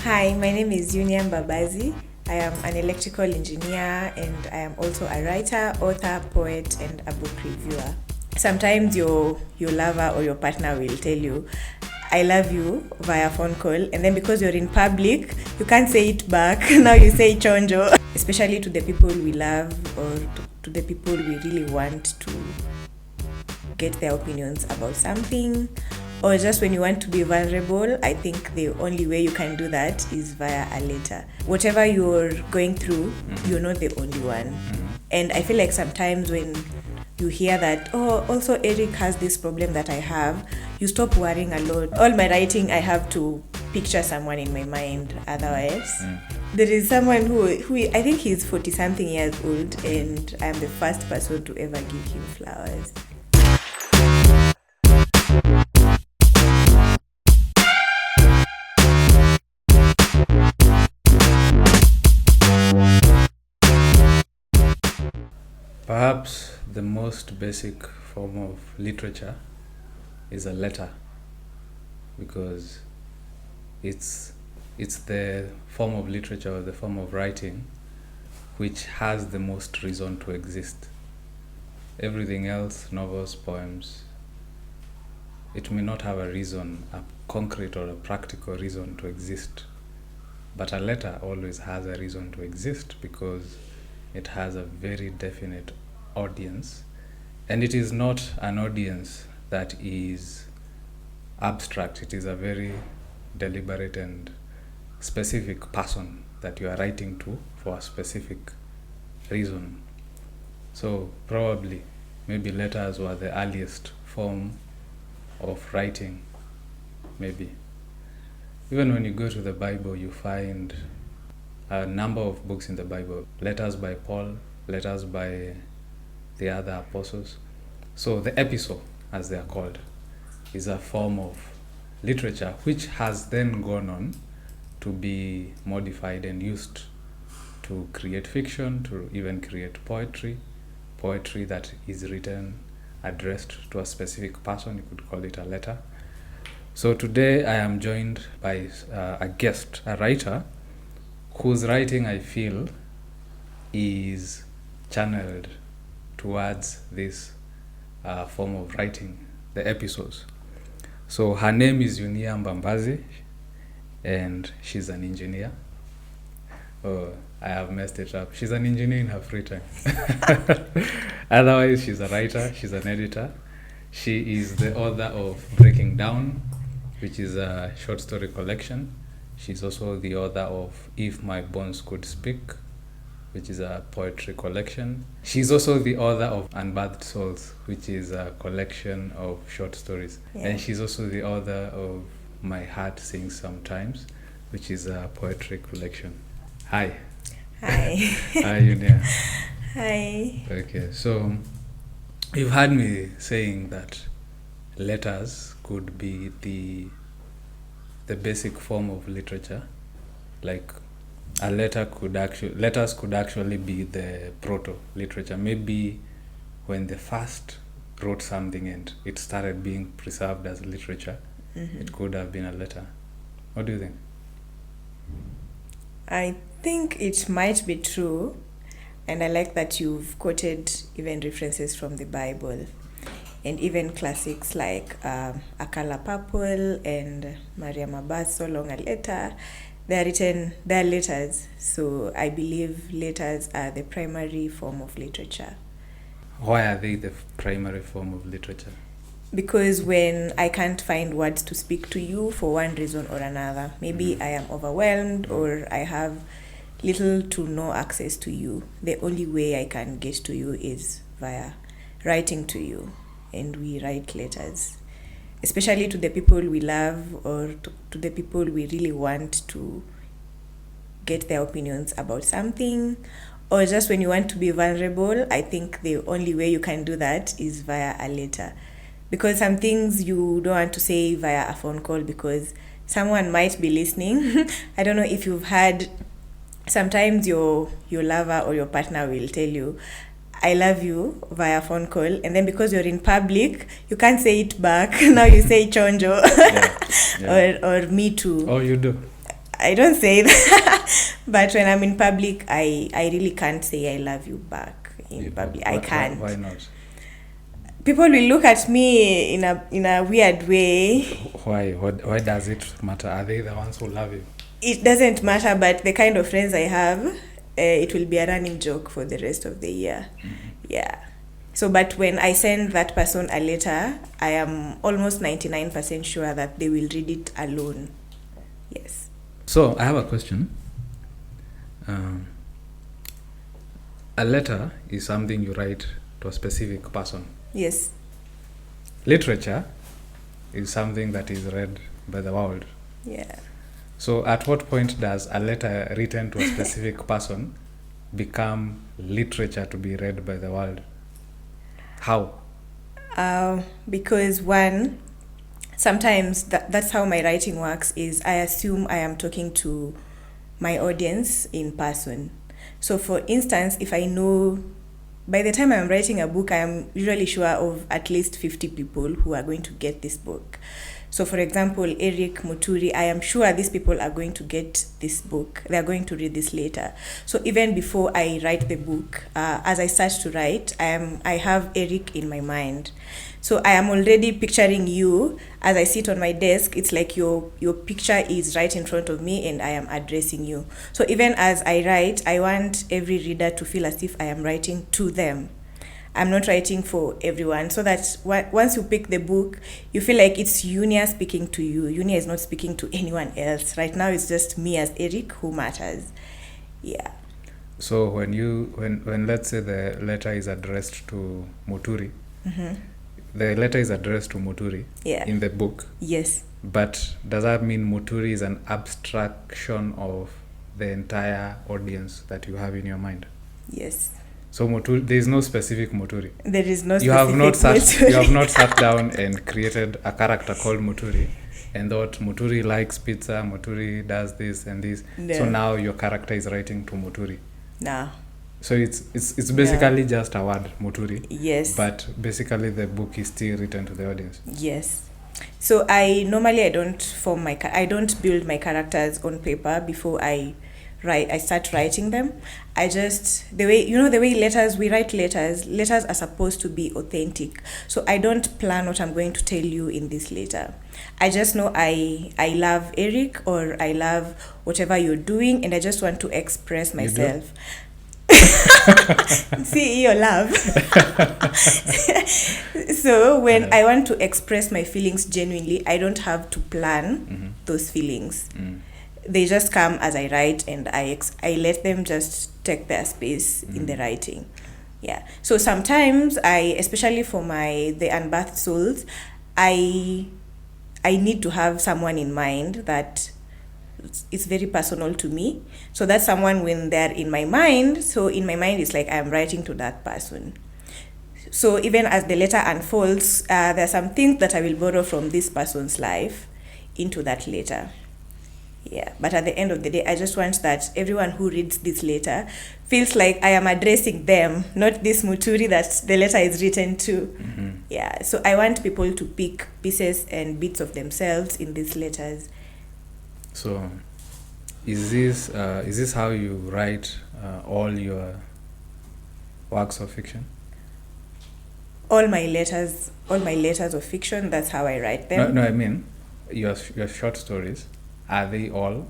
Hi, my name is Eunniah Mbabazi. I am an electrical engineer and I am also a writer, author, poet, and a book reviewer. Sometimes your lover or your partner will tell you, I love you via phone call, and then because you're in public, you can't say it back. Now you say chonjo. Especially to the people we love or to the people we really want to get their opinions about something, or just when you want to be vulnerable. I think the only way you can do that is via a letter. Whatever you're going through, you're not the only one. And I feel like sometimes when you hear that, oh, also Eric has this problem that I have, you stop worrying a lot. All my writing, I have to picture someone in my mind. Otherwise, there is someone who I think he's 40 something years old, and I'm the first person to ever give him flowers. Perhaps the most basic form of literature is a letter, because it's the form of literature or the form of writing which has the most reason to exist. Everything else, novels, poems, it may not have a reason, a concrete or a practical reason to exist. But a letter always has a reason to exist because it has a very definite audience, and it is not an audience that is abstract. It is a very deliberate and specific person that you are writing to for a specific reason. So probably maybe letters were the earliest form of writing. Maybe even when you go to the Bible, you find a number of books in the Bible, letters by Paul, letters by the other apostles. So the epistle, as they are called, is a form of literature which has then gone on to be modified and used to create fiction, to even create poetry that is written, addressed to a specific person. You could call it a letter. So today I am joined by a guest, a writer, whose writing I feel is channeled towards this form of writing, the epistles. So her name is Eunniah Mbabazi, and she's an engineer. Oh, I have messed it up. She's an engineer in her free time. Otherwise, she's a writer, she's an editor. She is the author of Breaking Down, which is a short story collection. She's also the author of If My Bones Could Speak, which is a poetry collection. She's also the author of Unbirthed Souls, which is a collection of short stories. Yeah. And she's also the author of My Heart Sings Sometimes, which is a poetry collection. Hi. Hi. Hi, Eunniah. Hi. Okay, so you've heard me saying that letters could be the basic form of literature. Like letters could actually be the proto literature. Maybe when they first wrote something and it started being preserved as literature, it could have been a letter. What do you think? I think it might be true, and I like that you've quoted even references from the Bible. And even classics like A Color Purple and Maria Mabas, So Long a Letter, they're letters. So I believe letters are the primary form of literature. Why are they the primary form of literature? Because when I can't find words to speak to you for one reason or another, maybe I am overwhelmed or I have little to no access to you, the only way I can get to you is via writing to you. And we write letters, especially to the people we love or to the people we really want to get their opinions about something, or just when you want to be vulnerable. I think the only way you can do that is via a letter, because some things you don't want to say via a phone call because someone might be listening. I don't know if you've heard, sometimes your lover or your partner will tell you, I love you via phone call, and then because you're in public, you can't say it back. Now you say chonjo. Yeah. or me too. Oh, you do? I don't say that. But when I'm in public, I really can't say I love you back in public. I can't. Why not? People will look at me in a weird way. Why does it matter? Are they the ones who love you? It doesn't matter, but the kind of friends I have, it will be a running joke for the rest of the year. Yeah. So, but when I send that person a letter, I am almost 99% sure that they will read it alone. Yes. So, I have a question. A letter is something you write to a specific person. Yes. Literature is something that is read by the world. Yeah. So, at what point does a letter written to a specific person become literature to be read by the world? How? Because one, sometimes that's how my writing works, is I assume I am talking to my audience in person. So for instance, if I know by the time I'm writing a book, I am usually sure of at least 50 people who are going to get this book. So for example, Eric, Muturi, I am sure these people are going to get this book. They are going to read this later. So even before I write the book, as I start to write, I have Eric in my mind. So I am already picturing you as I sit on my desk. It's like your picture is right in front of me and I am addressing you. So even as I write, I want every reader to feel as if I am writing to them. I'm not writing for everyone, so that once you pick the book, you feel like it's Eunniah speaking to you. Eunniah is not speaking to anyone else. Right now, it's just me as Eric who matters. Yeah. So when let's say the letter is addressed to Muturi, the letter is addressed to Muturi in the book. Yes. But does that mean Muturi is an abstraction of the entire audience that you have in your mind? Yes. So Muturi, there is no specific Muturi. There is no specific You Muturi. have not sat down and created a character called Muturi and thought Muturi likes pizza, Muturi does this and this. No. So now your character is writing to Muturi. No. So it's basically just a word, Muturi. Yes. But basically the book is still written to the audience. Yes. So I don't build my characters on paper before I start writing them. The way we write letters are supposed to be authentic. So I don't plan what I'm going to tell you in this letter. I just know I love Eric, or I love whatever you're doing, and I just want to express myself. See your love. So when I want to express my feelings genuinely, I don't have to plan those feelings. They just come as I write, and I let them just take their space in the writing. Yeah. So sometimes especially for the Unbirthed Souls, I need to have someone in mind that it's very personal to me. So that's someone when they're in my mind. So in my mind, it's like I'm writing to that person. So even as the letter unfolds, there are some things that I will borrow from this person's life into that letter. Yeah, but at the end of the day, I just want that everyone who reads this letter feels like I am addressing them, not this Muturi that the letter is written to. Yeah, so I want people to pick pieces and bits of themselves in these letters. So, is this how you write all your works of fiction? All my letters of fiction, that's how I write them. No, I mean your short stories. Are they all?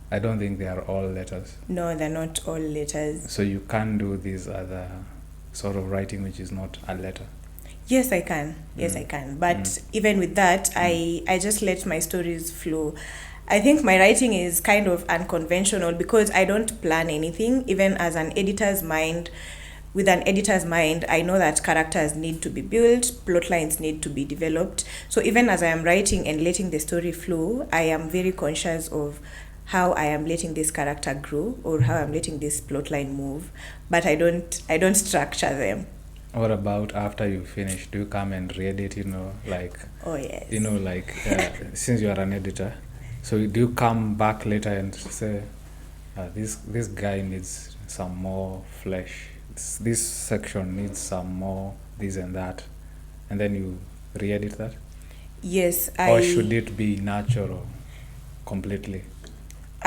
I don't think they are all letters. No, they're not all letters. So you can't do this other sort of writing which is not a letter? Yes, I can. Yes, I can. But even with that, I just let my stories flow. I think my writing is kind of unconventional because I don't plan anything. Even as an editor's mind, with an editor's mind, I know that characters need to be built, plot lines need to be developed. So even as I am writing and letting the story flow, I am very conscious of how I am letting this character grow or how I'm letting this plot line move. But I don't structure them. What about after you finish? Do you come and re-edit, Oh, yes. Since you are an editor, so do you come back later and say, this guy needs some more flesh, this section needs some more this and that, and then you re-edit that? Yes. Or should it be natural completely?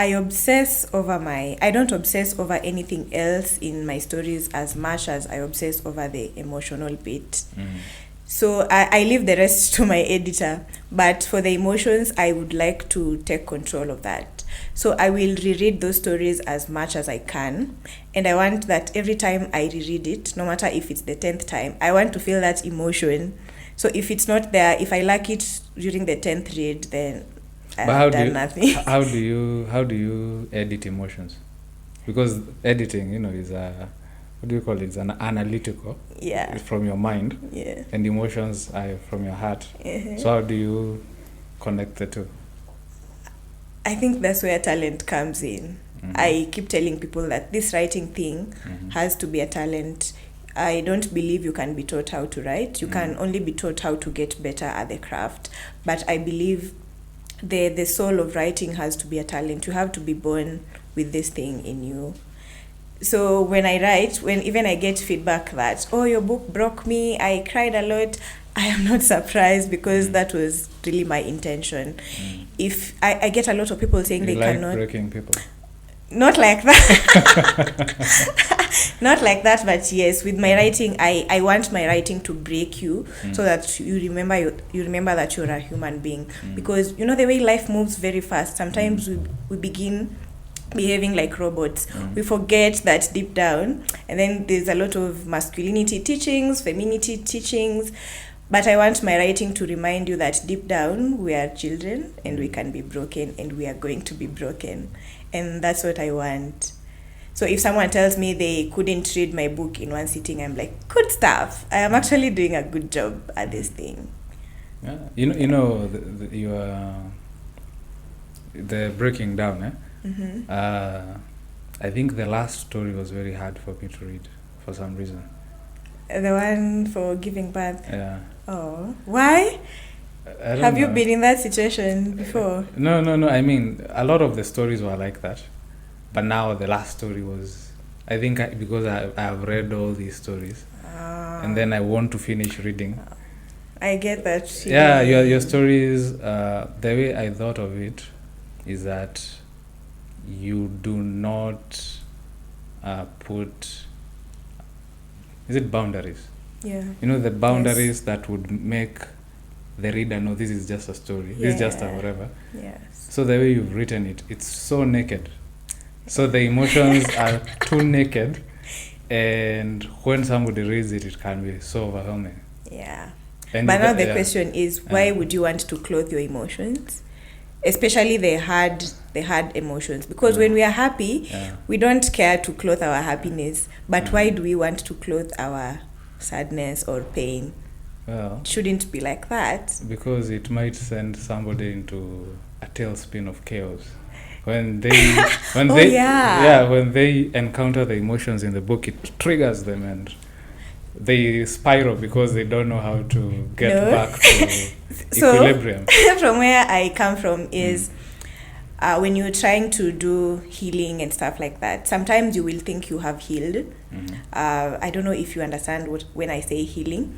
I don't obsess over anything else in my stories as much as I obsess over the emotional bit. So I leave the rest to my editor, but for the emotions, I would like to take control of that. So I will reread those stories as much as I can, and I want that every time I reread it, no matter if it's the 10th time, I want to feel that emotion. So if it's not there, if I lack it during the 10th read, then I've done nothing. How do you edit emotions? Because editing, is what do you call it? It's an analytical. Yeah. It's from your mind. Yeah. And emotions are from your heart. So how do you connect the two? I think that's where talent comes in. I keep telling people that this writing thing has to be a talent. I don't believe you can be taught how to write. You can only be taught how to get better at the craft. But I believe the soul of writing has to be a talent. You have to be born with this thing in you. So when I write, when even I get feedback that, oh, your book broke me, I cried a lot, I am not surprised, because that was really my intention. If I get a lot of people saying they cannot breaking people. Not like that. Not like that, but yes, with my writing, I want my writing to break you so that you remember that you're a human being. Because the way life moves very fast, sometimes we begin behaving like robots. We forget that deep down, and then there's a lot of masculinity teachings, femininity teachings. But I want my writing to remind you that deep down we are children and we can be broken and we are going to be broken. And that's what I want. So if someone tells me they couldn't read my book in one sitting, I'm like, good stuff. I am actually doing a good job at this thing. Yeah. The breaking down, I think the last story was very hard for me to read for some reason. The one for giving birth? Yeah. Oh. Why? Have you been in that situation before? No. I mean, a lot of the stories were like that. But now the last story was, I think because I have read all these stories. And then I want to finish reading. I get that. Yeah, your stories, the way I thought of it is that you do not put, is it boundaries? Yeah. The boundaries that would make the reader know this is just a story. This is just a whatever. Yes. So the way you've written it, it's so naked. So the emotions are too naked, and when somebody reads it, it can be so overwhelming. Yeah. But now the question is, why would you want to clothe your emotions? Especially the hard emotions. Because when we are happy, we don't care to clothe our happiness. But why do we want to clothe our sadness or pain? Well, it shouldn't be like that. Because it might send somebody into a tailspin of chaos. When they encounter the emotions in the book, it triggers them and they spiral because they don't know how to get back to equilibrium. From where I come from is when you're trying to do healing and stuff like that, sometimes you will think you have healed. I don't know if you understand when I say healing,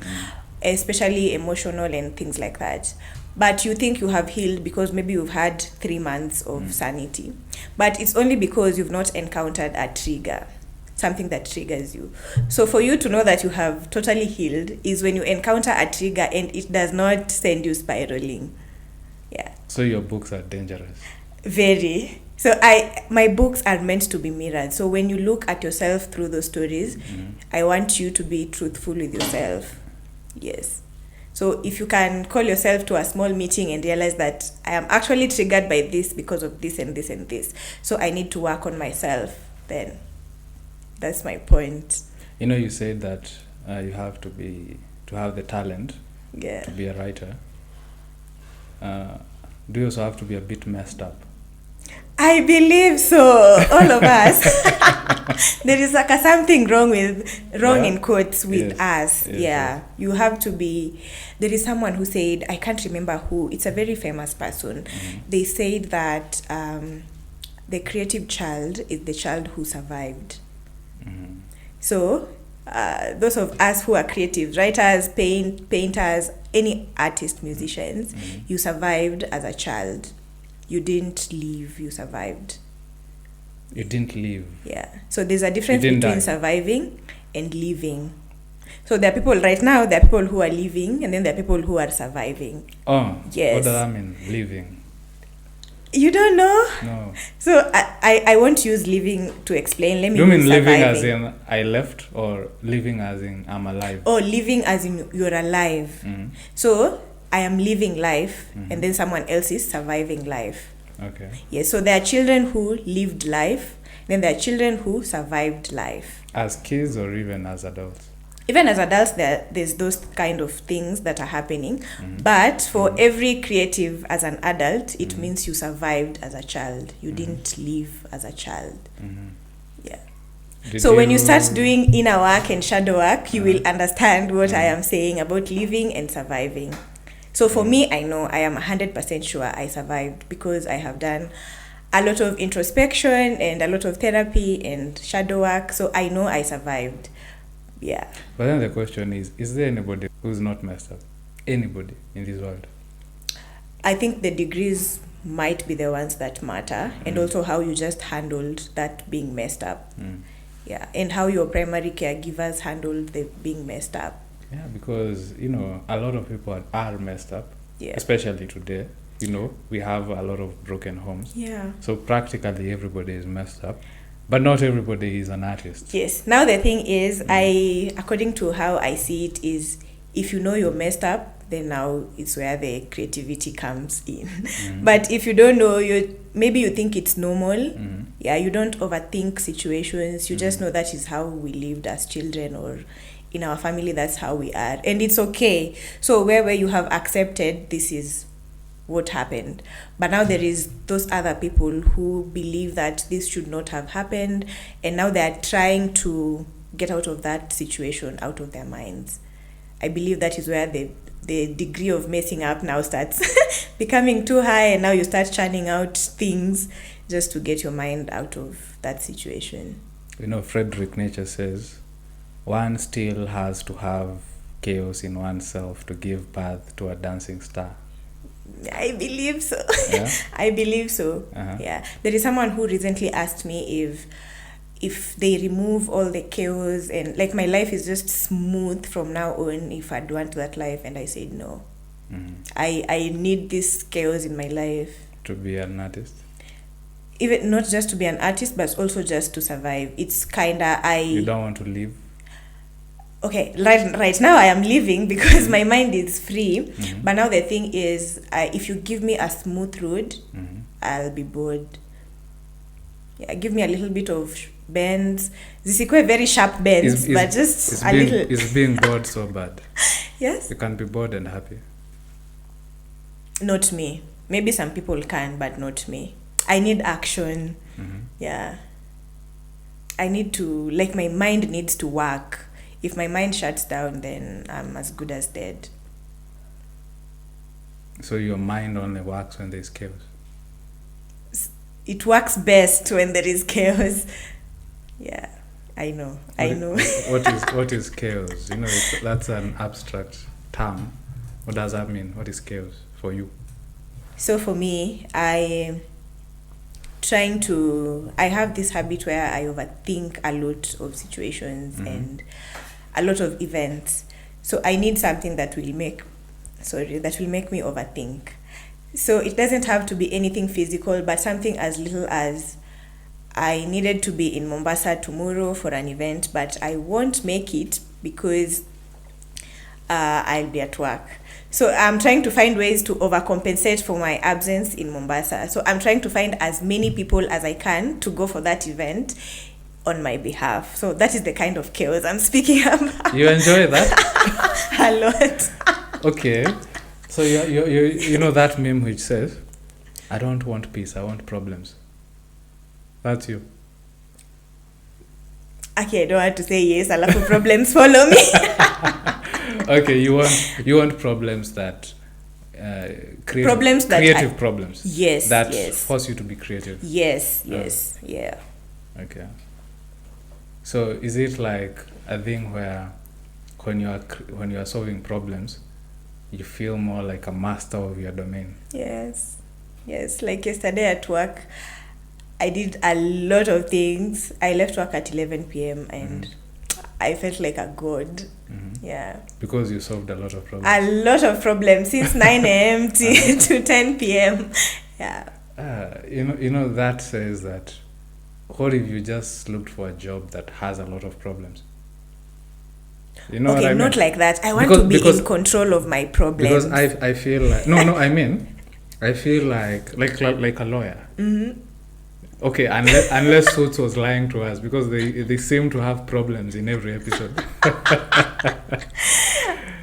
especially emotional and things like that. But you think you have healed because maybe you've had 3 months of sanity. But it's only because you've not encountered a trigger, something that triggers you. So for you to know that you have totally healed is when you encounter a trigger and it does not send you spiraling. Yeah. So your books are dangerous. Very. So my books are meant to be mirrored. So when you look at yourself through those stories, I want you to be truthful with yourself. Yes. So if you can call yourself to a small meeting and realize that I am actually triggered by this because of this and this and this, so I need to work on myself, then that's my point. You said that you have to have the talent to be a writer. Do you also have to be a bit messed up? I believe so. All of us. There is like something wrong in quotes with us. Yes. You have to be. There is someone who said, I can't remember who. It's a very famous person. They said that the creative child is the child who survived. So those of us who are creative, writers, painters, any artist, musicians, you survived as a child. You didn't leave, you survived. You didn't live. Yeah. So there's a difference You didn't between die. surviving and living. So there are people right now, there are people who are living, and then there are people who are surviving. Oh, Yes. what does that mean? Living? You don't know? No. So I won't use living to explain. Let me Do you mean use living surviving. as in I left, or living as in I'm alive? Oh, living as in you're alive. Mm. So I am living life, Mhm. and then someone else is surviving life. Okay. Yes, so there are children who lived life, then there are children who survived life. As kids or even as adults? Even as adults, there's those kind of things that are happening. Mhm. But for Mhm. every creative as an adult, it Mhm. means you survived as a child. You Mhm. didn't live as a child. Mhm. Yeah. Did So when you start doing inner work and shadow work, you will Uh-huh. understand what I Mhm. am saying about living and surviving. So for Mhm. me, I know I am 100% sure I survived because I have done a lot of introspection and a lot of therapy and shadow work. So I know I survived. Yeah. But then the question is there anybody who's not messed up? Anybody in this world? I think the degrees might be the ones that matter, and Mm. also how you just handled that being messed up. Mm. Yeah. And how your primary caregivers handled the being messed up. Yeah, because, a lot of people are messed up, Yeah. especially today. We have a lot of broken homes. Yeah. So practically everybody is messed up, but not everybody is an artist. Yes. Now the thing is, according to how I see it, is if you know you're messed up, then now it's where the creativity comes in. Mhm. But if you don't know, maybe you think it's normal. Mhm. Yeah, you don't overthink situations. You just Mhm. know that is how we lived as children, or in our family, that's how we are, and it's okay. So where you have accepted this is what happened, but now there is those other people who believe that this should not have happened, and now they are trying to get out of that situation out of their minds. I believe that is where the degree of messing up now starts becoming too high, and now you start churning out things just to get your mind out of that situation. Frederick Nietzsche says, one still has to have chaos in oneself to give birth to a dancing star. I believe so. Yeah? I believe so. Uh-huh. Yeah. There is someone who recently asked me if they remove all the chaos and like my life is just smooth from now on, if I'd want that life, and I said no. Mhm. I need this chaos in my life. To be an artist? Even not just to be an artist, but also just to survive. It's kinda You don't want to live? okay, right now I am living because my mind is free. Mhm. But now the thing is, if you give me a smooth road, Mhm. I'll be bored. Yeah, give me a little bit of bends. Zisikuwe very sharp bends, but just a little. Is being bored so bad? Yes? You can be bored and happy. Not me. Maybe some people can, but not me. I need action. Mhm. Yeah. I need to, like, my mind needs to work. If my mind shuts down, then I'm as good as dead. So your mind only works when there's chaos? It works best when there is chaos. Yeah, I know. I know. What is chaos? That's an abstract term. What does that mean? What is chaos for you? So for me, I have this habit where I overthink a lot of situations Mhm. and a lot of events. So I need something that will make me overthink. So it doesn't have to be anything physical, but something as little as I needed to be in Mombasa tomorrow for an event, but I won't make it because I'll be at work. So I'm trying to find ways to overcompensate for my absence in Mombasa. So I'm trying to find as many people as I can to go for that event on my behalf. So that is the kind of chaos I'm speaking about. You enjoy that? A lot. Okay. So you know that meme which says, I don't want peace, I want problems. That's you. Okay, I don't want to say yes. A lot of problems follow me. Okay, you want problems that creative Problems that creative problems. Yes, That yes. force you to be creative. Yes, Oh. yes, yeah. Okay. So is it like a thing where when you are solving problems, you feel more like a master of your domain? Yes, yes. Like yesterday at work, I did a lot of things. I left work at 11 p.m. and I felt like a god. Yeah. Because you solved a lot of problems. A lot of problems since 9 a.m. to 10 p.m. Yeah. You know, that says that what if you just looked for a job that has a lot of problems? You know what I mean? Not like that. I want to be in control of my problems. Because I feel like I mean, I feel like a lawyer. Okay, unless Suits was lying to us, because they seem to have problems in every episode.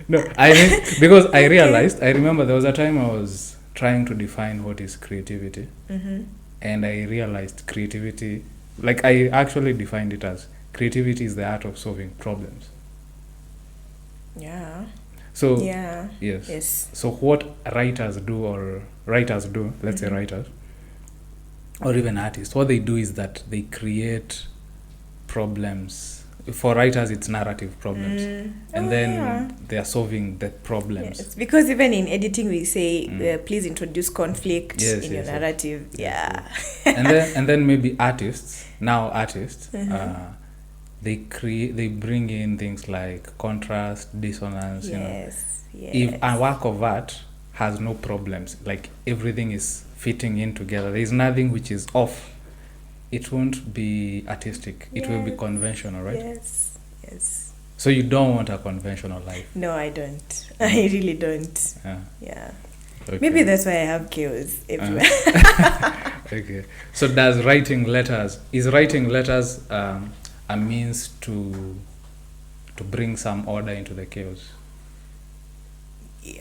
No, I mean, because I remember there was a time I was trying to define what is creativity, and I realized creativity, like I actually defined it as creativity is the art of solving problems. Yeah. So yes. So what writers do, let's say writers, or even artists, what they do is that they create problems. For writers, it's narrative problems, and then they are solving the problems. Yes, because even in editing, we say, please introduce conflict in your narrative. Yes. And then maybe artists. They bring in things like contrast, dissonance. Yes. If a work of art has no problems, like everything is fitting in together, there is nothing which is off, it won't be artistic. It will be conventional, right? Yes. So you don't want a conventional life? No, I don't. I really don't. Yeah. Okay. Maybe that's why I have chaos everywhere. Okay. So is writing letters a means to bring some order into the chaos?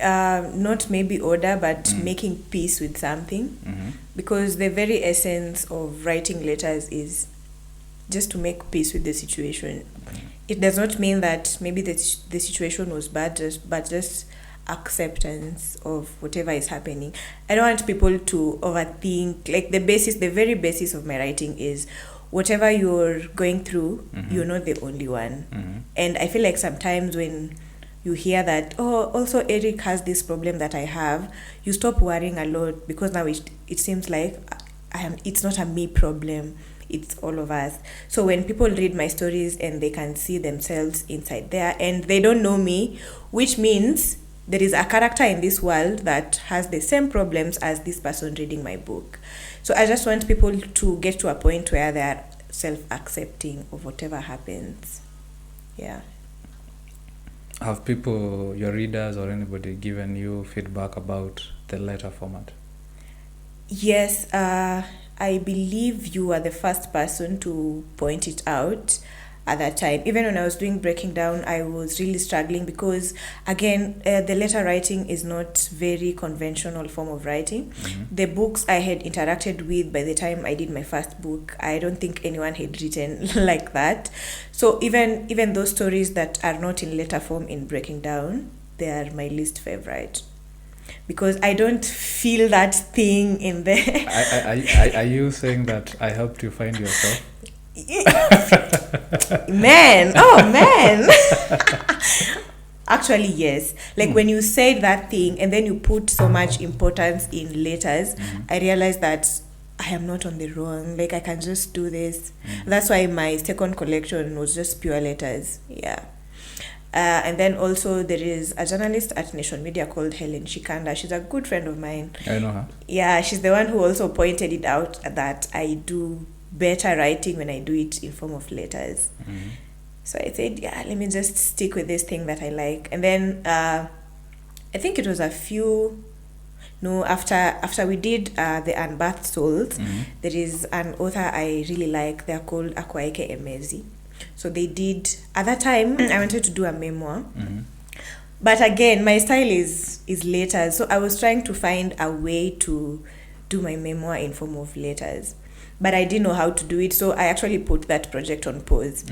Not maybe order, but making peace with something. Because the very essence of writing letters is just to make peace with the situation. It does not mean that maybe the situation was bad, but just acceptance of whatever is happening. I don't want people to overthink. Like the very basis of my writing is whatever you're going through, you're not the only one. And I feel like sometimes when you hear that, also Eric has this problem that I have, you stop worrying a lot, because now it seems like it's not a me problem, it's all of us. So when people read my stories and they can see themselves inside there, and they don't know me, which means there is a character in this world that has the same problems as this person reading my book. So I just want people to get to a point where they are self-accepting of whatever happens. Yeah. Have people, your readers or anybody, given you feedback about the letter format? Yes, I believe you are the first person to point it out at that time. Even when I was doing Breaking Down, I was really struggling because, again, the letter writing is not very conventional form of writing. The books I had interacted with by the time I did my first book, I don't think anyone had written like that. So even those stories that are not in letter form in Breaking Down, they are my least favorite, because I don't feel that thing in there. Are you saying that I helped you find yourself? Man. Actually, yes. Like when you said that thing and then you put so much importance in letters, I realized that I am not on the wrong. Like I can just do this. That's why my second collection was just pure letters. Yeah. And then also there is a journalist at Nation Media called Helen Shikanda. She's a good friend of mine. I know her. Yeah, she's the one who also pointed it out that I do better writing when I do it in form of letters. So I said, yeah, let me just stick with this thing that I like. And then I think it was after we did the Unbirthed Souls, there is an author I really like. They're called Eunniah Mbabazi. So they did, at that time, I wanted to do a memoir. But again, my style is letters. So I was trying to find a way to do my memoir in form of letters. But I didn't know how to do it, so I actually put that project on pause.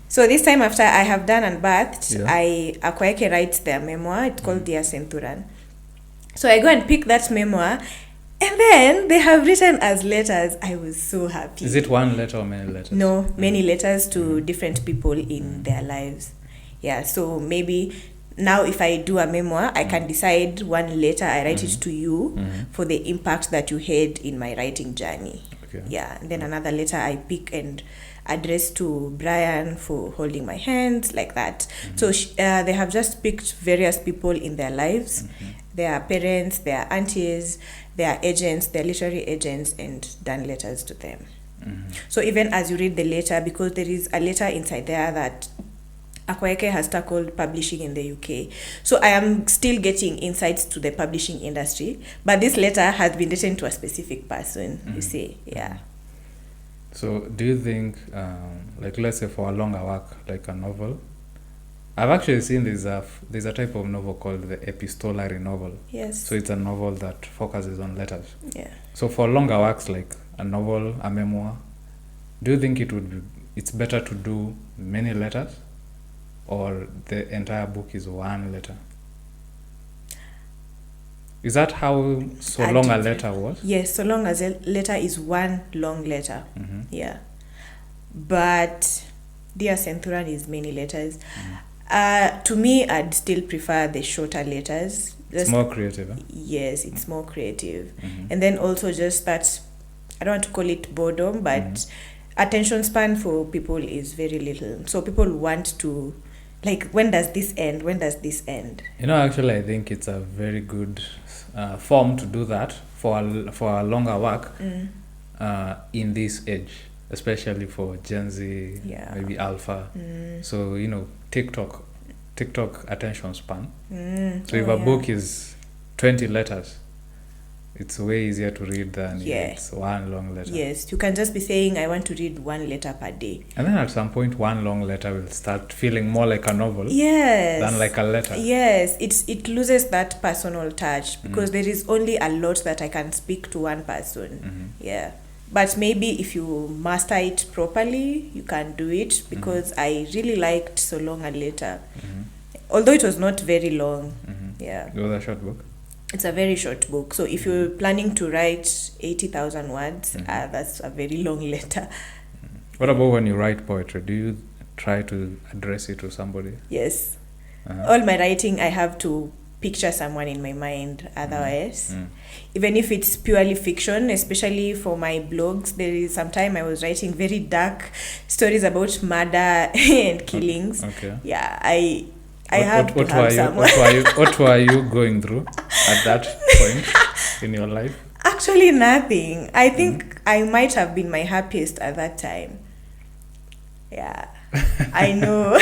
So this time after I have done Unbirthed, Akweke writes their memoir. It's called Dear Centuran. So I go and pick that memoir, and then they have written as letters. I was so happy. Is it one letter or many letters? No, many letters to different people in their lives. Yeah, so maybe now if I do a memoir, I can decide one letter I write it to you for the impact that you had in my writing journey. Okay. Yeah, and then another letter I pick and address to Brian for holding my hand, like that. So they have just picked various people in their lives, their parents, their aunties, their agents, their literary agents, and done letters to them. So even as you read the letter, because there is a letter inside there that Akwaeke has tackled publishing in the UK. So I am still getting insights to the publishing industry, but this letter has been written to a specific person, you see. Yeah. So do you think, like let's say for a longer work, like a novel, I've actually seen there's a type of novel called the epistolary novel. Yes. So it's a novel that focuses on letters. Yeah. So for longer works like a novel, a memoir, do you think it's better to do many letters, or the entire book is one letter? Is that how so long a letter was? Yes, so long as a letter is one long letter. Yeah. But Dear Senthuran is many letters. To me, I'd still prefer the shorter letters. It's more creative. Huh? Yes, it's more creative. And then also just that, I don't want to call it boredom, but attention span for people is very little. So people want to, like, when does this end? When does this end? You know, actually, I think it's a very good form to do that for a longer work in this age, especially for Gen Z, maybe Alpha. So, you know, TikTok attention span. So if a book is 20 letters, it's way easier to read than if it's one long letter. Yes, you can just be saying, I want to read one letter per day. And then at some point, one long letter will start feeling more like a novel than like a letter. Yes, it loses that personal touch because there is only a lot that I can speak to one person. Yeah. But maybe if you master it properly, you can do it, because I really liked So Long a Letter. Although it was not very long. Yeah. It was a short book? It's a very short book. So if you're planning to write 80,000 words, that's a very long letter. What about when you write poetry? Do you try to address it to somebody? Yes. All my writing, I have to picture someone in my mind. Otherwise, even if it's purely fiction, especially for my blogs, there is some time I was writing very dark stories about murder and killings. Okay. Yeah, I have to have someone. What were you going through at that point in your life? Actually, nothing. I think I might have been my happiest at that time. Yeah, I know.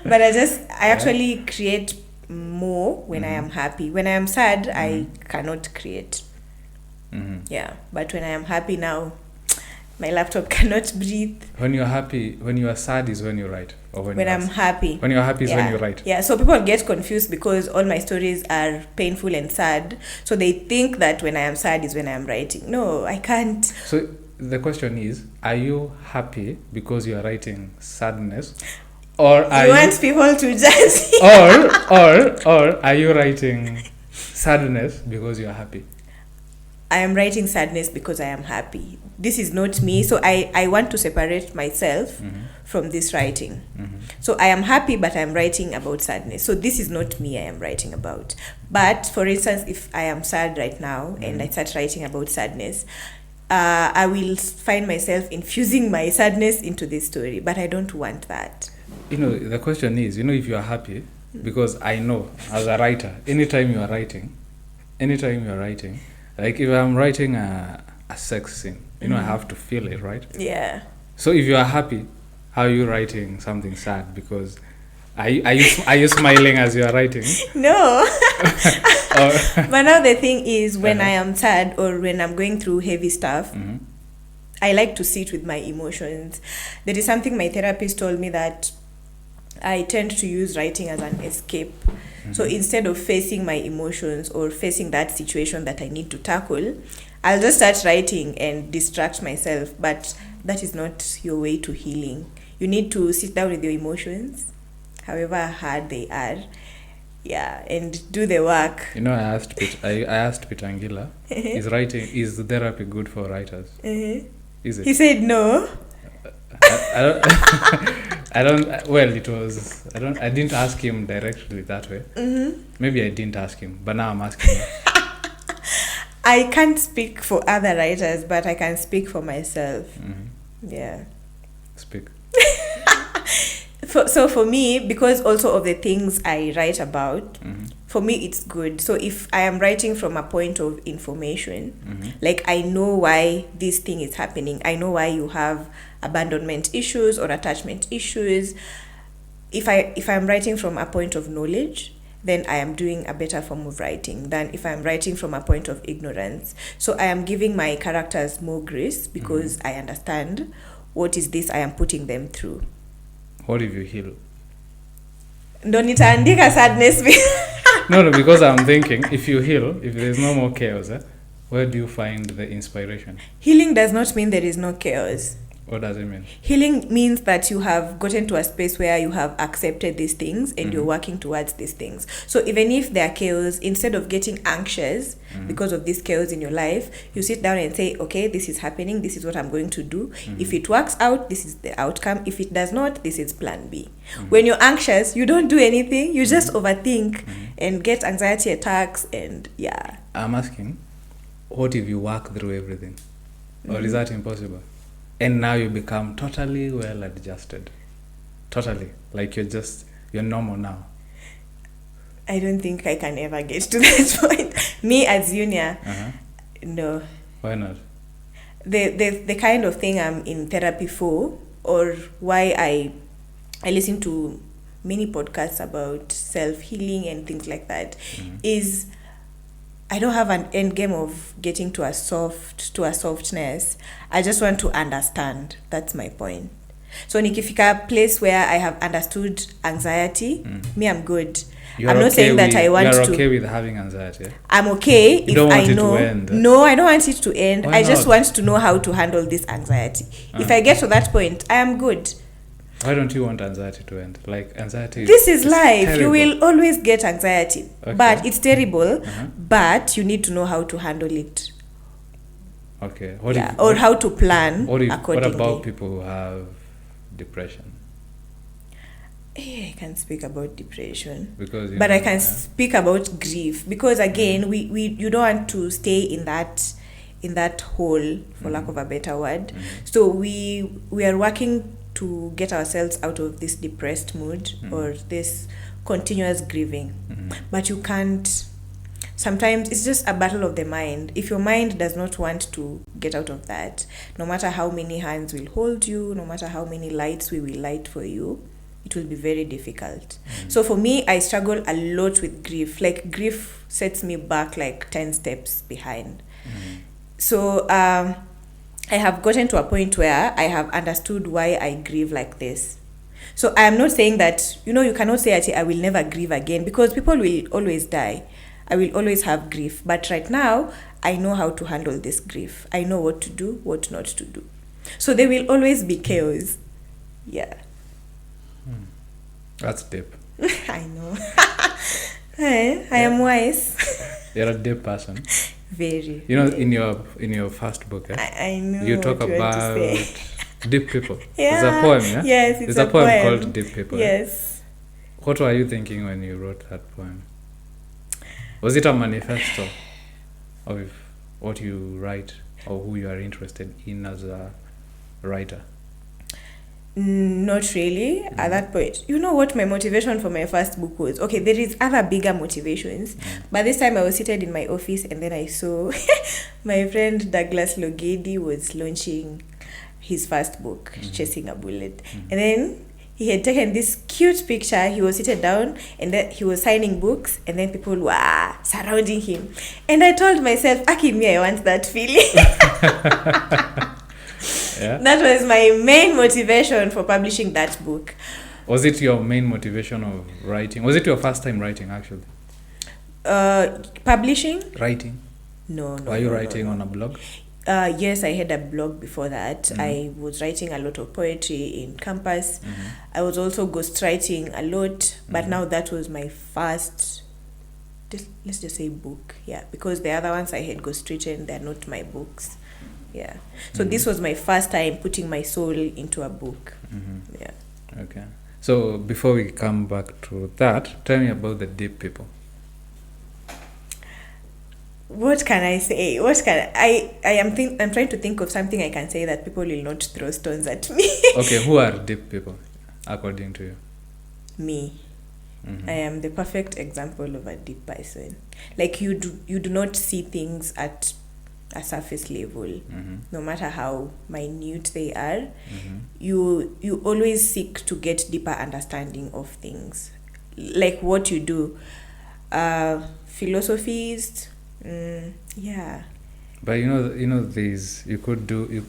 But I actually create more when I am happy. When I am sad, I cannot create. Yeah, but when I am happy now, my laptop cannot breathe. When you're happy, when you are sad is when you write? Or when I'm happy. When you're happy is when you write? Yeah, so people get confused because all my stories are painful and sad. So they think that when I am sad is when I am writing. No, I can't. So the question is, are you happy because you are writing sadness? Or are you want people to judge? or are you writing sadness because you are happy? I am writing sadness because I am happy. This is not me. So I want to separate myself from this writing. So I am happy, but I am writing about sadness. So this is not me I am writing about. But for instance, if I am sad right now and I start writing about sadness, I will find myself infusing my sadness into this story. But I don't want that. You know, the question is, you know, if you are happy, because I know as a writer, anytime you are writing, like if I'm writing a sex scene, you know, I have to feel it, right? Yeah. So if you are happy, how are you writing something sad? Because are you smiling as you are writing? No. But now the thing is, when I am sad or when I'm going through heavy stuff, I like to sit with my emotions. There is something my therapist told me, that I tend to use writing as an escape. So instead of facing my emotions or facing that situation that I need to tackle, I'll just start writing and distract myself. But that is not your way to healing. You need to sit down with your emotions, however hard they are, and do the work. You know, I asked Peter Angila, is therapy good for writers? Is it? He said no. I didn't ask him directly that way. Maybe I didn't ask him, but now I'm asking him. I can't speak for other writers, but I can speak for myself. Yeah. Speak. So for me, because also of the things I write about, for me it's good. So if I am writing from a point of information, like I know why this thing is happening, I know why you have abandonment issues or attachment issues. If I'm writing from a point of knowledge, then I am doing a better form of writing than if I'm writing from a point of ignorance. So I am giving my characters more grace because I understand what is this I am putting them through. What if you heal? Ndo nitaandika sadness. No, because I'm thinking, if you heal, if there's no more chaos, where do you find the inspiration? Healing does not mean there is no chaos. What does it mean? Healing means that you have gotten to a space where you have accepted these things and you're working towards these things. So even if there are chaos, instead of getting anxious because of this chaos in your life, you sit down and say, okay, this is happening. This is what I'm going to do. If it works out, this is the outcome. If it does not, this is plan B. When you're anxious, you don't do anything. You just overthink and get anxiety attacks and yeah. I'm asking, what if you work through everything? Or is that impossible? And now you become totally well adjusted. Totally. Like you're normal now. I don't think I can ever get to that point. Me as Eunniah, no. Why not? The kind of thing I'm in therapy for, or why I listen to many podcasts about self-healing and things like that, is I don't have an end game of getting to a softness. I just want to understand. That's my point. So nikifika a place where I have understood anxiety, me, I'm good. I'm not saying that I want to. You're okay with having anxiety? I'm okay if I know. You don't want it to end? No, I don't want it to end. Why I just not? want to know how to handle this anxiety. If I get to that point, I am good. Why don't you want anxiety to end? Like anxiety. This is life. Terrible. You will always get anxiety, Okay. but it's terrible. But you need to know how to handle it. Okay. Or how to plan what accordingly. What about people who have depression? I can speak about depression, because but I can speak about grief because again, we you don't want to stay in that hole, for lack of a better word. So we are working to get ourselves out of this depressed mood or this continuous grieving, but you can't. Sometimes it's just a battle of the mind. If your mind does not want to get out of that, no matter how many hands will hold you, no matter how many lights we will light for you, it will be very difficult. So for me, I struggle a lot with grief. Like grief sets me back like 10 steps behind. So I have gotten to a point where I have understood why I grieve like this. So I am not saying that, you cannot say I will never grieve again because people will always die. I will always have grief. But right now, I know how to handle this grief. I know what to do, what not to do. So there will always be chaos. Yeah. That's deep. I know. I am wise. You're a deep person. Very. In your first book, I know. you talk about deep people. Yeah. It's a poem, yeah? Yes, it's a poem called Deep People. Yes. What were you thinking when you wrote that poem? Was it a manifesto of what you write or who you are interested in as a writer? Not really at that point. You know what my motivation for my first book was? Okay, there is other bigger motivations. But this time I was seated in my office and then I saw my friend Douglas Logedi was launching his first book, Chasing a Bullet. And then he had taken this cute picture. He was seated down and then he was signing books and then people were surrounding him. And I told myself, me, I want that feeling. Yeah? That was my main motivation for publishing that book. Was it your main motivation of writing? Was it your first time writing, actually? Publishing? Writing? No. Were you writing on a blog? Yes, I had a blog before that. I was writing a lot of poetry in campus. I was also ghostwriting a lot, but now that was my first, let's just say book. Yeah, because the other ones I had ghostwritten, they're not my books. Yeah. So this was my first time putting my soul into a book. Yeah. Okay. So before we come back to that, tell me about the deep people. what can I say? I'm trying to think of something I can say that people will not throw stones at me. Okay, who are deep people, according to you? Me. Mhm. I am the perfect example of a deep person. Like you do not see things at a surface level, Mhm. no matter how minute they are. Mhm. You always seek to get deeper understanding of things, like what you do. Philosophies, yeah. But these you could do.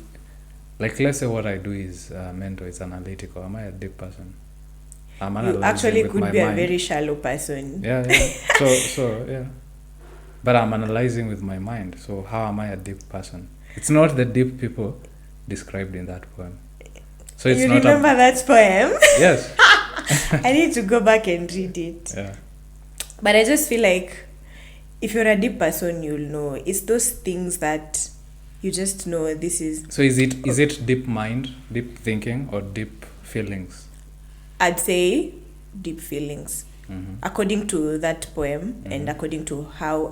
Like, let's say what I do is mental. It's analytical. Am I a deep person? I'm You analyzing actually with could my be a mind. very shallow person. Yeah, yeah. So yeah. But I'm analyzing with my mind. So how am I a deep person? It's not the deep people described in that poem. So it's You not remember that poem? Yes. I need to go back and read it. Yeah. But I just feel like if you're a deep person, you'll know. It's those things that you just know this is. So is it deep mind, deep thinking, or deep feelings? I'd say deep feelings. Mm-hmm. According to that poem and according to how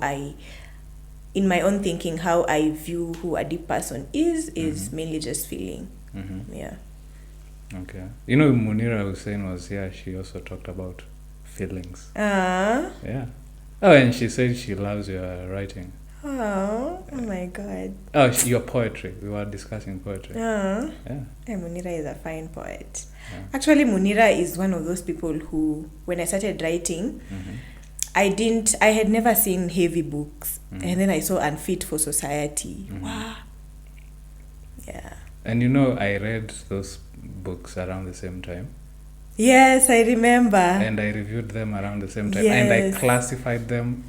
in my own thinking, how I view who a deep person is mainly just feeling. Mm-hmm. Yeah. Okay. Munira Hussein was here. She also talked about feelings. Yeah. Oh, and she said she loves your writing. Oh my God. Oh, your poetry. We were discussing poetry. Yeah. Yeah. Munira is a fine poet. Yeah. Actually, Munira is one of those people who, when I started writing, Mm-hmm. I had never seen heavy books. Mhm. And then I saw Unfit for Society. Mhm. Wow. Yeah. And I read those books around the same time. Yes, I remember. And I reviewed them around the same time. And I classified them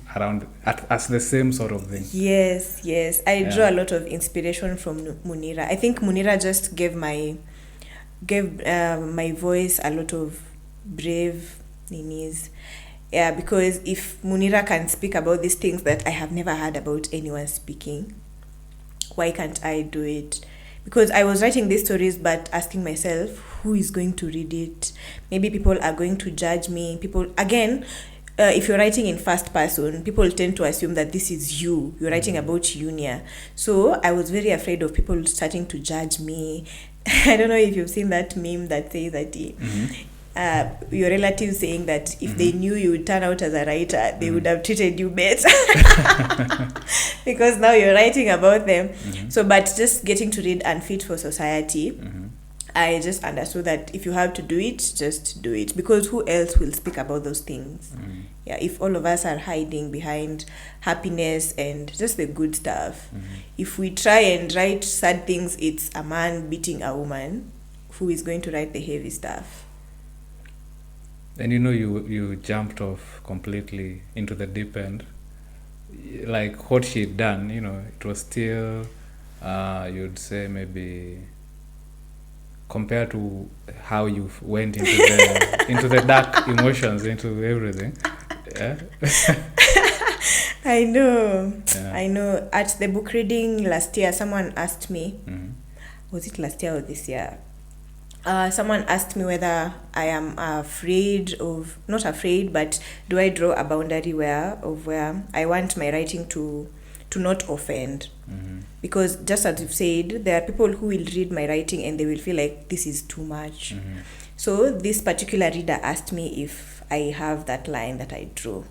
as the same sort of thing. Yes. I Yeah. drew a lot of inspiration from Munira. I think Munira just gave my voice a lot of brave ninis. Yeah, because if Munira can speak about these things that I have never heard about anyone speaking, why can't I do it? Because I was writing these stories but asking myself, who is going to read it? Maybe people are going to judge me. If you're writing in first person, people tend to assume that this is you're writing about Eunniah. So I was very afraid of people starting to judge me. I don't know if you've seen that meme that says that your relatives saying that if they knew you would turn out as a writer, they would have treated you better. Because now you're writing about them. So, but just getting to read Unfit for Society, I just understood that if you have to do it, just do it. Because who else will speak about those things? Yeah, if all of us are hiding behind happiness and just the good stuff, if we try and write sad things, it's a man beating a woman, who is going to write the heavy stuff? And you jumped off completely into the deep end. Like what she'd done, it was still, you'd say maybe, compared to how you went into the dark emotions, into everything. Yeah. I know. Yeah. I know. At the book reading last year, someone asked me, was it last year or this year? Someone asked me whether I am not afraid, but do I draw a boundary where I want my writing to not offend? Because just as you've said, there are people who will read my writing and they will feel like this is too much. So this particular reader asked me if I have that line that I drew.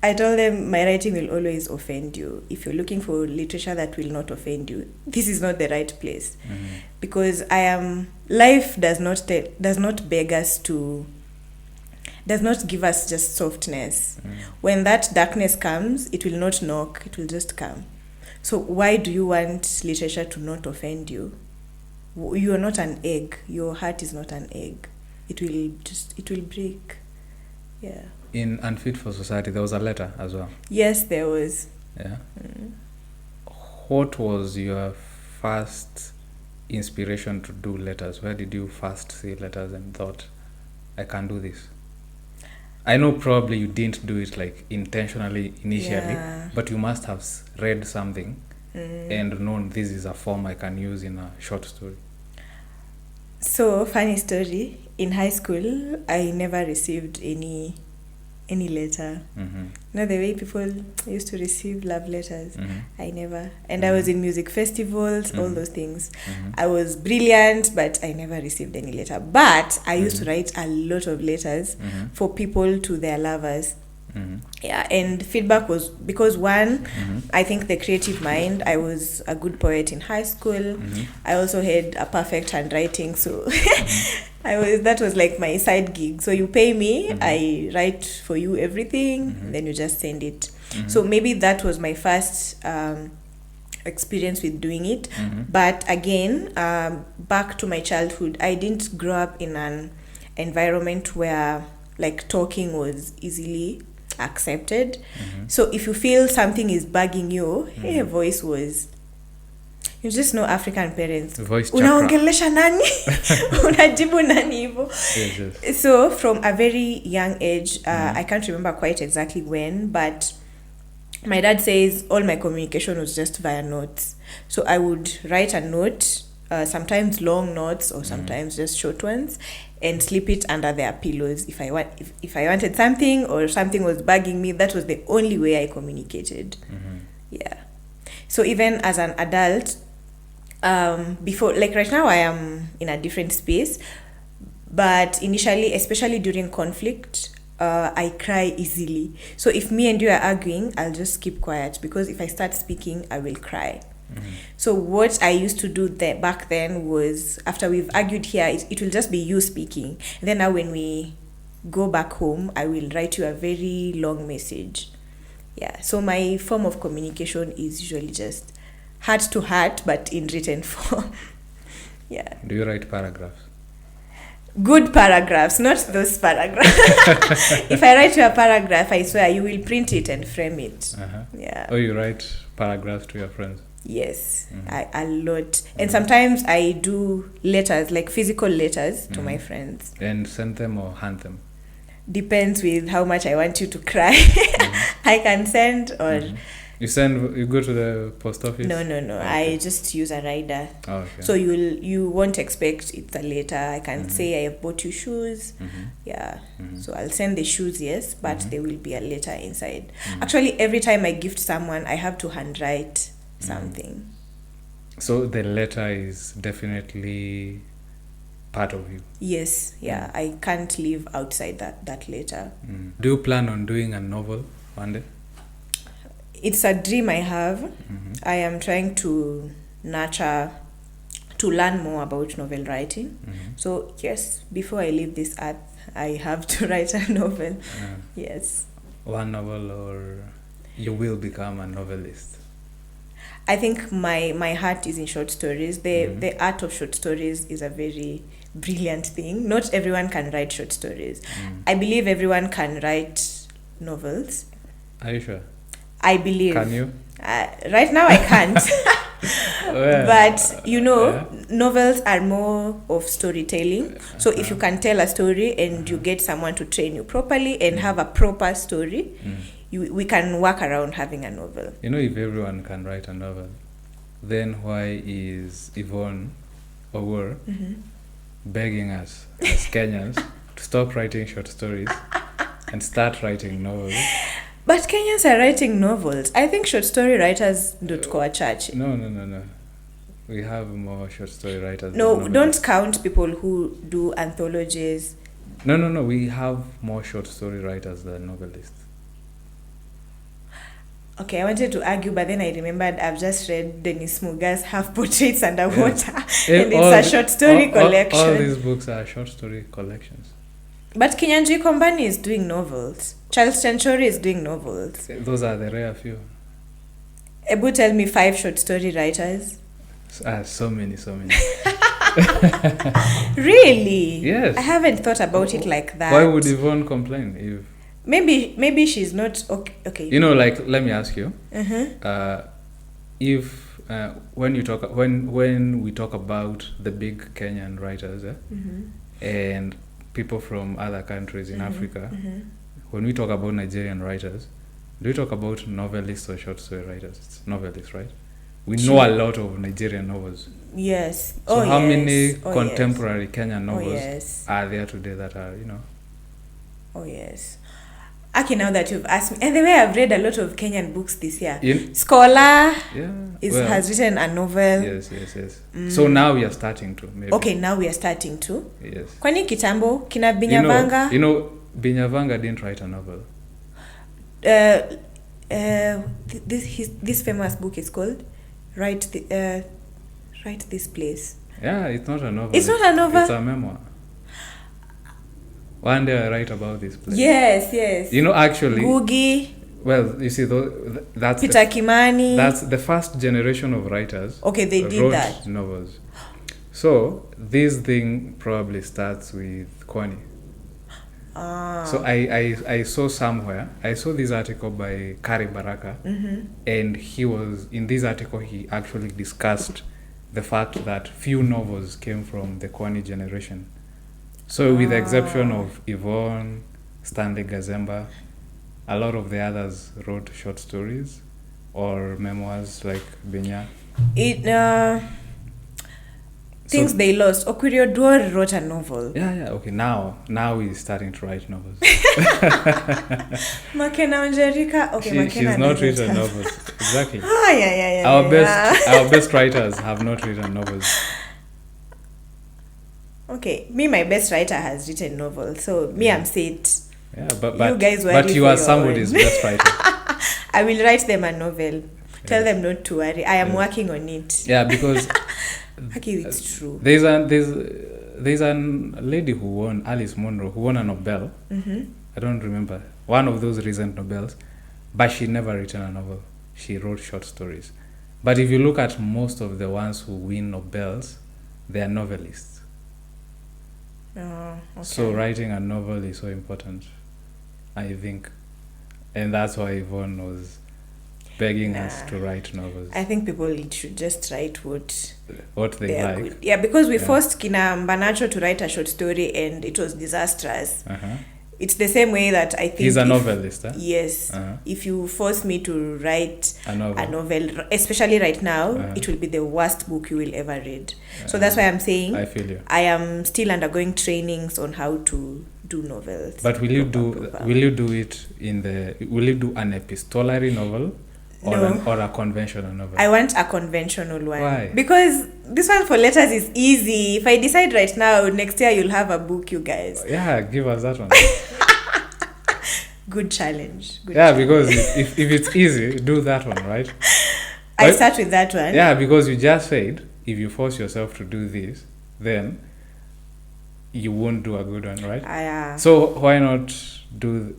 I told them my writing will always offend you. If you're looking for literature that will not offend you, this is not the right place. Because life does not give us just softness. When that darkness comes, it will not knock, it will just come. So why do you want literature to not offend you? You are not an egg. Your heart is not an egg. It will break. Yeah. In Unfit for Society, there was a letter as well. Yes, there was. Yeah. What was your first inspiration to do letters? Where did you first see letters and thought, I can do this? I know probably you didn't do it like intentionally initially, but you must have read something and known this is a form I can use in a short story. So, funny story, in high school, I never received any any letter. Mm-hmm. The way people used to receive love letters. Mm-hmm. I never. And I was in music festivals, all those things. Mm-hmm. I was brilliant, but I never received any letter. But I used to write a lot of letters for people to their lovers. Mm-hmm. Yeah, and feedback was because one, I think the creative mind, I was a good poet in high school. I also had a perfect handwriting, so that was like my side gig. So you pay me, I write for you everything, then you just send it. So maybe that was my first experience with doing it. But again, back to my childhood, I didn't grow up in an environment where like talking was easily accepted. So if you feel something is bugging you, voice was, you just know African parents, unaongelesha nani unajibu nani hivyo. Yes. So from a very young age, I can't remember quite exactly when, but my dad says all my communication was just via notes. So I would write a note, sometimes long notes or sometimes just short ones, and slip it under their pillows. If I wanted something or something was bugging me, that was the only way I communicated. Yeah. So even as an adult, before, like right now I am in a different space, but initially, especially during conflict, I cry easily. So if me and you are arguing, I'll just keep quiet, because if I start speaking, I will cry. So what I used to do back then was, after we've argued here, it will just be you speaking. And then now when we go back home, I will write you a very long message. Yeah. So my form of communication is usually just heart to heart, but in written form. Yeah. Do you write paragraphs? Good paragraphs, not those paragraphs. If I write you a paragraph, I swear you will print it and frame it. Yeah. Oh, you write paragraphs to your friends? Yes, a lot. And sometimes I do letters, like physical letters to my friends. And send them or hand them? Depends with how much I want you to cry. I can send or... You go to the post office? No. Okay. I just use a rider. Oh, okay. So you won't expect it's a letter. I can say I have bought you shoes. Yeah. So I'll send the shoes, yes, but there will be a letter inside. Actually, every time I gift someone, I have to handwrite something. So the letter is definitely part of you? Yes. Yeah. I can't live outside that letter. Do you plan on doing a novel one day? It's a dream I have. I am trying to learn more about novel writing. So yes, before I leave this earth, I have to write a novel. Yes. One novel, or you will become a novelist? I think my heart is in short stories. The art of short stories is a very brilliant thing. Not everyone can write short stories. I believe everyone can write novels. Are you sure? I believe. Can you? Right now I can't. But novels are more of storytelling. So if you can tell a story and you get someone to train you properly and have a proper story, we can work around having a novel. If everyone can write a novel, then why is Yvonne Owur begging us as Kenyans to stop writing short stories and start writing novels? But Kenyans are writing novels. I think short story writers don't go to church. No. We have more short story writers. No, don't count people who do anthologies. No. We have more short story writers than novelists. Okay, I wanted to argue, but then I remembered I've just read Dennis Muga's Half Portraits Underwater, and it's a short story collection. All these books are short story collections. But Kinyanjui Kombani is doing novels. Charles Chanchori is doing novels. Those are the rare few. Ebu, tell me 5 short story writers. So many. Really? Yes. I haven't thought about it like that. Why would Yvonne complain if... Maybe she's not okay. Let me ask you. If when we talk about the big Kenyan writers, and people from other countries in Africa, when we talk about Nigerian writers, do we talk about novelists or short story writers? It's novelists, right? We know a lot of Nigerian novels. Yes. So how many contemporary Kenyan novels are there today that are, Oh, yes. Okay, now that you've asked me, and the way I've read a lot of Kenyan books this year. Yeah. Has written a novel. Yes. So now we are starting to, maybe. Okay, now we are starting to. Yes. Kwani kitambo kina Binyavanga? You know, Binyavanga didn't write a novel. This famous book is called Write This Place. Yeah, it's not a novel. It's not a novel. It's a memoir. One day I write about this place. Yes. You know, actually. Gugi. Well, you see, that's Peter Kimani. That's the first generation of writers. Okay, they did wrote that. novels. So this thing probably starts with Kwani. So I saw somewhere, I saw this article by Kari Baraka, and he was, in this article, he actually discussed the fact that few novels came from the Kwani generation. So with the exception of Yvonne, Stanley Gazemba, a lot of the others wrote short stories or memoirs like Binya. Things they lost. Okwirio Dwar wrote a novel. Yeah. Okay, now he's starting to write novels. Makena Onjerika. Okay, she's not written novels. Exactly. Yeah. Our best writers have not written novels. Okay, my best writer has written novels, so I'm set. Yeah, but you guys but you are somebody's best writer. I will write them a novel. Tell them not to worry. I am working on it. Yeah, because okay, it's true. There's a lady who won, Alice Munro, who won a Nobel. I don't remember, one of those recent Nobels, but she never written a novel. She wrote short stories. But if you look at most of the ones who win Nobels, they are novelists. Okay. So writing a novel is so important, I think, and that's why Yvonne was begging us to write novels. I think people should just write what they like. Good. Yeah, because we forced Kina Mbanacho to write a short story and it was disastrous. It's the same way that I think he's a novelist. Yes. If you force me to write a novel, especially right now, it will be the worst book you will ever read. So that's why I'm saying I feel you. I am still undergoing trainings on how to do novels. But will you do an epistolary novel or a conventional novel? I want a conventional one. Why? Because this one for letters is easy. If I decide right now, next year you'll have a book, you guys. Yeah, give us that one. Good challenge. Because if it's easy, do that one, right? I start with that one. Yeah, because you just said if you force yourself to do this, then you won't do a good one, right? So why not do,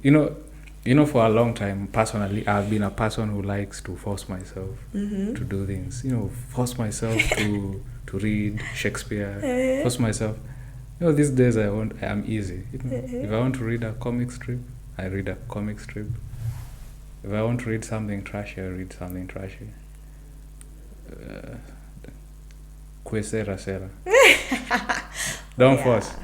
for a long time, personally, I've been a person who likes to force myself to do things. Force myself to read Shakespeare, force myself. These days I'm easy. If I want to read a comic strip, I read a comic strip. If I want to read something trashy, I read something trashy. Quesera sera. Don't force.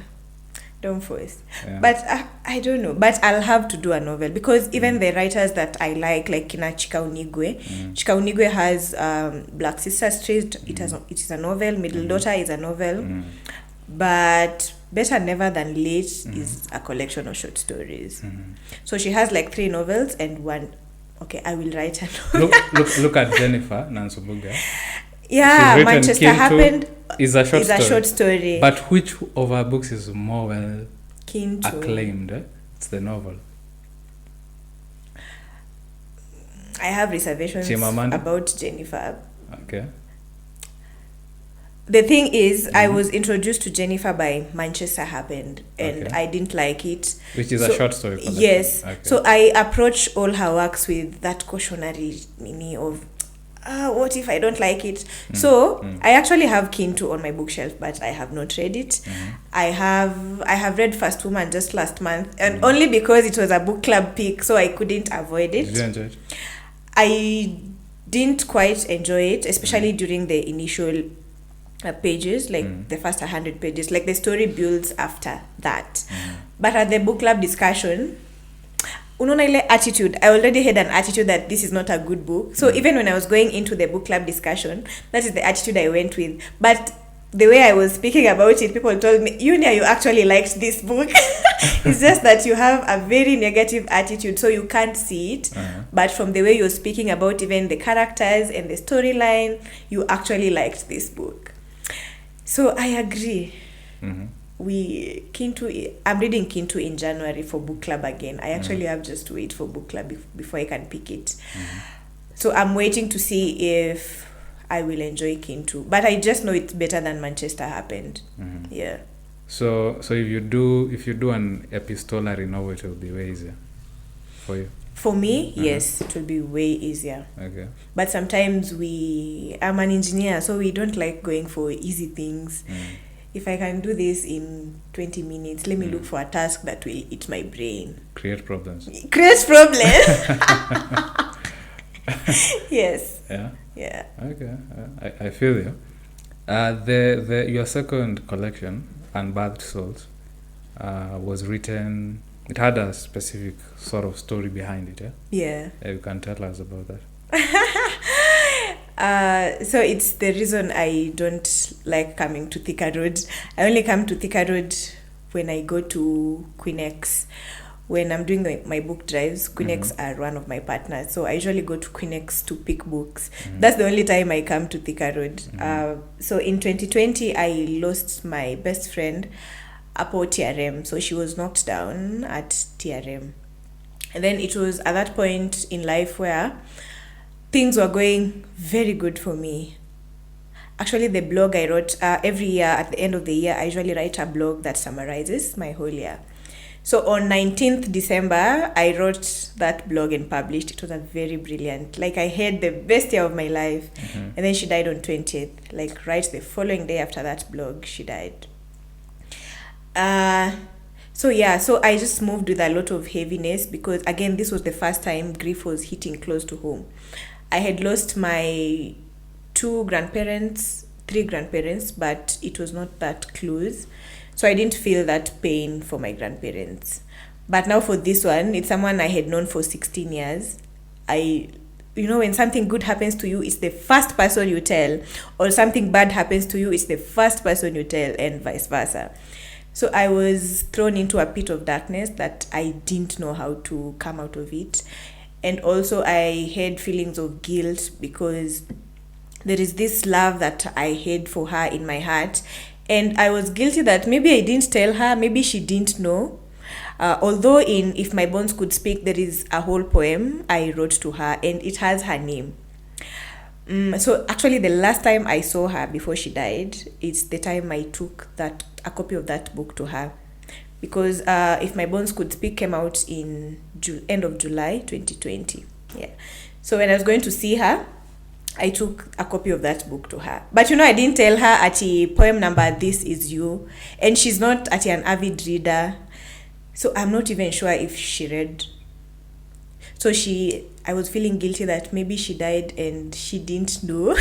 Yeah. But I don't know. But I'll have to do a novel because even the writers that I like Kina Chika Unigwe, Chika Unigwe has Black Sister Street. It is a novel. Middle Daughter is a novel. But Better Never Than Late is a collection of short stories. So she has 3 novels and one. Okay, I will write a novel. Look at Jennifer Nansubuga. Yeah, Manchester Happened is a short story. But which of her books is more well Kinto acclaimed? It's the novel. I have reservations about Jennifer. Okay. The thing is, I was introduced to Jennifer by Manchester Happened, and I didn't like it. Which is a short story collection. Yes. Okay. So I approach all her works with that cautionary meaning of, what if I don't like it? So I actually have Kinto on my bookshelf, but I have not read it. I have read First Woman just last month, and only because it was a book club pick, so I couldn't avoid it. Did you enjoy it? I didn't quite enjoy it, especially during the initial pages, the first 100 pages. The story builds after that. But at the book club discussion, unaona ile attitude, I already had an attitude that this is not a good book. So even when I was going into the book club discussion, that is the attitude I went with. But the way I was speaking about it, people told me, Eunniah, you actually liked this book. It's just that you have a very negative attitude, so you can't see it. But from the way you're speaking about even the characters and the storyline, you actually liked this book. So I agree. Mm-hmm. I'm reading Kintu in January for book club again. I actually have just to wait for book club before I can pick it. So I'm waiting to see if I will enjoy Kintu, but I just know it's better than Manchester Happened. Yeah. So if you do an epistolary novel, it will be way easier for you. For me, yes, it will be way easier. Okay. But sometimes I'm an engineer, so we don't like going for easy things. If I can do this in 20 minutes, let me look for a task that will eat my brain. Create problems. Yes. Yeah. Okay. I feel you. Your second collection, Unbirthed Souls, was written. It had a specific sort of story behind it. Yeah. You can tell us about that. So it's the reason I don't like coming to Thika Road. I only come to Thika Road when I go to Queen X. When I'm doing my book drives, Queen X are one of my partners. So I usually go to Queen X to pick books. That's the only time I come to Thika Road. So in 2020, I lost my best friend at TRM. So she was knocked down at TRM. And then it was at that point in life where things were going very good for me. Actually, the blog I wrote every year, at the end of the year, I usually write a blog that summarizes my whole year. So on 19th December, I wrote that blog and published. It was a very brilliant, like I had the best year of my life. And then she died on 20th, like right the following day after that blog, she died. So I just moved with a lot of heaviness because again, this was the first time grief was hitting close to home. I had lost my 3 grandparents, but it was not that close. So I didn't feel that pain for my grandparents. But now for this one, it's someone I had known for 16 years. When something good happens to you, it's the first person you tell. Or something bad happens to you, it's the first person you tell, and vice versa. So I was thrown into a pit of darkness that I didn't know how to come out of it. And also I had feelings of guilt because there is this love that I had for her in my heart. And I was guilty that maybe I didn't tell her, maybe she didn't know. Although in If My Bones Could Speak, there is a whole poem I wrote to her and it has her name. So actually the last time I saw her before she died, it's the time I took a copy of that book to her. Because If My Bones Could Speak came out in end of July 2020. Yeah. So when I was going to see her, I took a copy of that book to her. But I didn't tell her at poem number, This Is You. And she's not at an avid reader. So I'm not even sure if she read. So I was feeling guilty that maybe she died and she didn't know.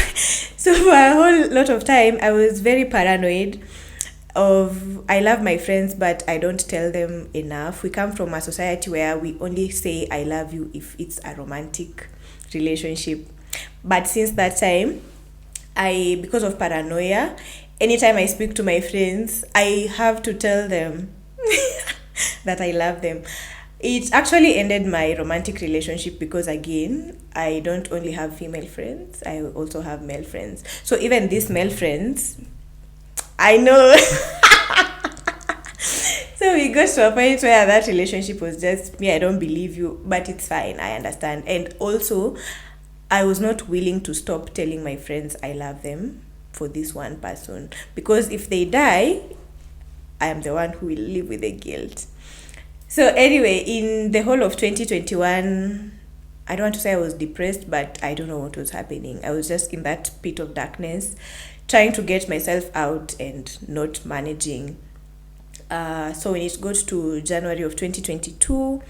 So for a whole lot of time, I was very paranoid I love my friends, but I don't tell them enough. We come from a society where we only say I love you if it's a romantic relationship. But since that time, because of paranoia, anytime I speak to my friends, I have to tell them that I love them. It actually ended my romantic relationship because, again, I don't only have female friends, I also have male friends. So even these male friends, I know. So we got to a point where that relationship was just, me, I don't believe you, but it's fine, I understand. And also, I was not willing to stop telling my friends I love them for this one person. Because if they die, I am the one who will live with the guilt. So anyway, in the whole of 2021, I don't want to say I was depressed, but I don't know what was happening. I was just in that pit of darkness, trying to get myself out and not managing. So when it got to January of 2022,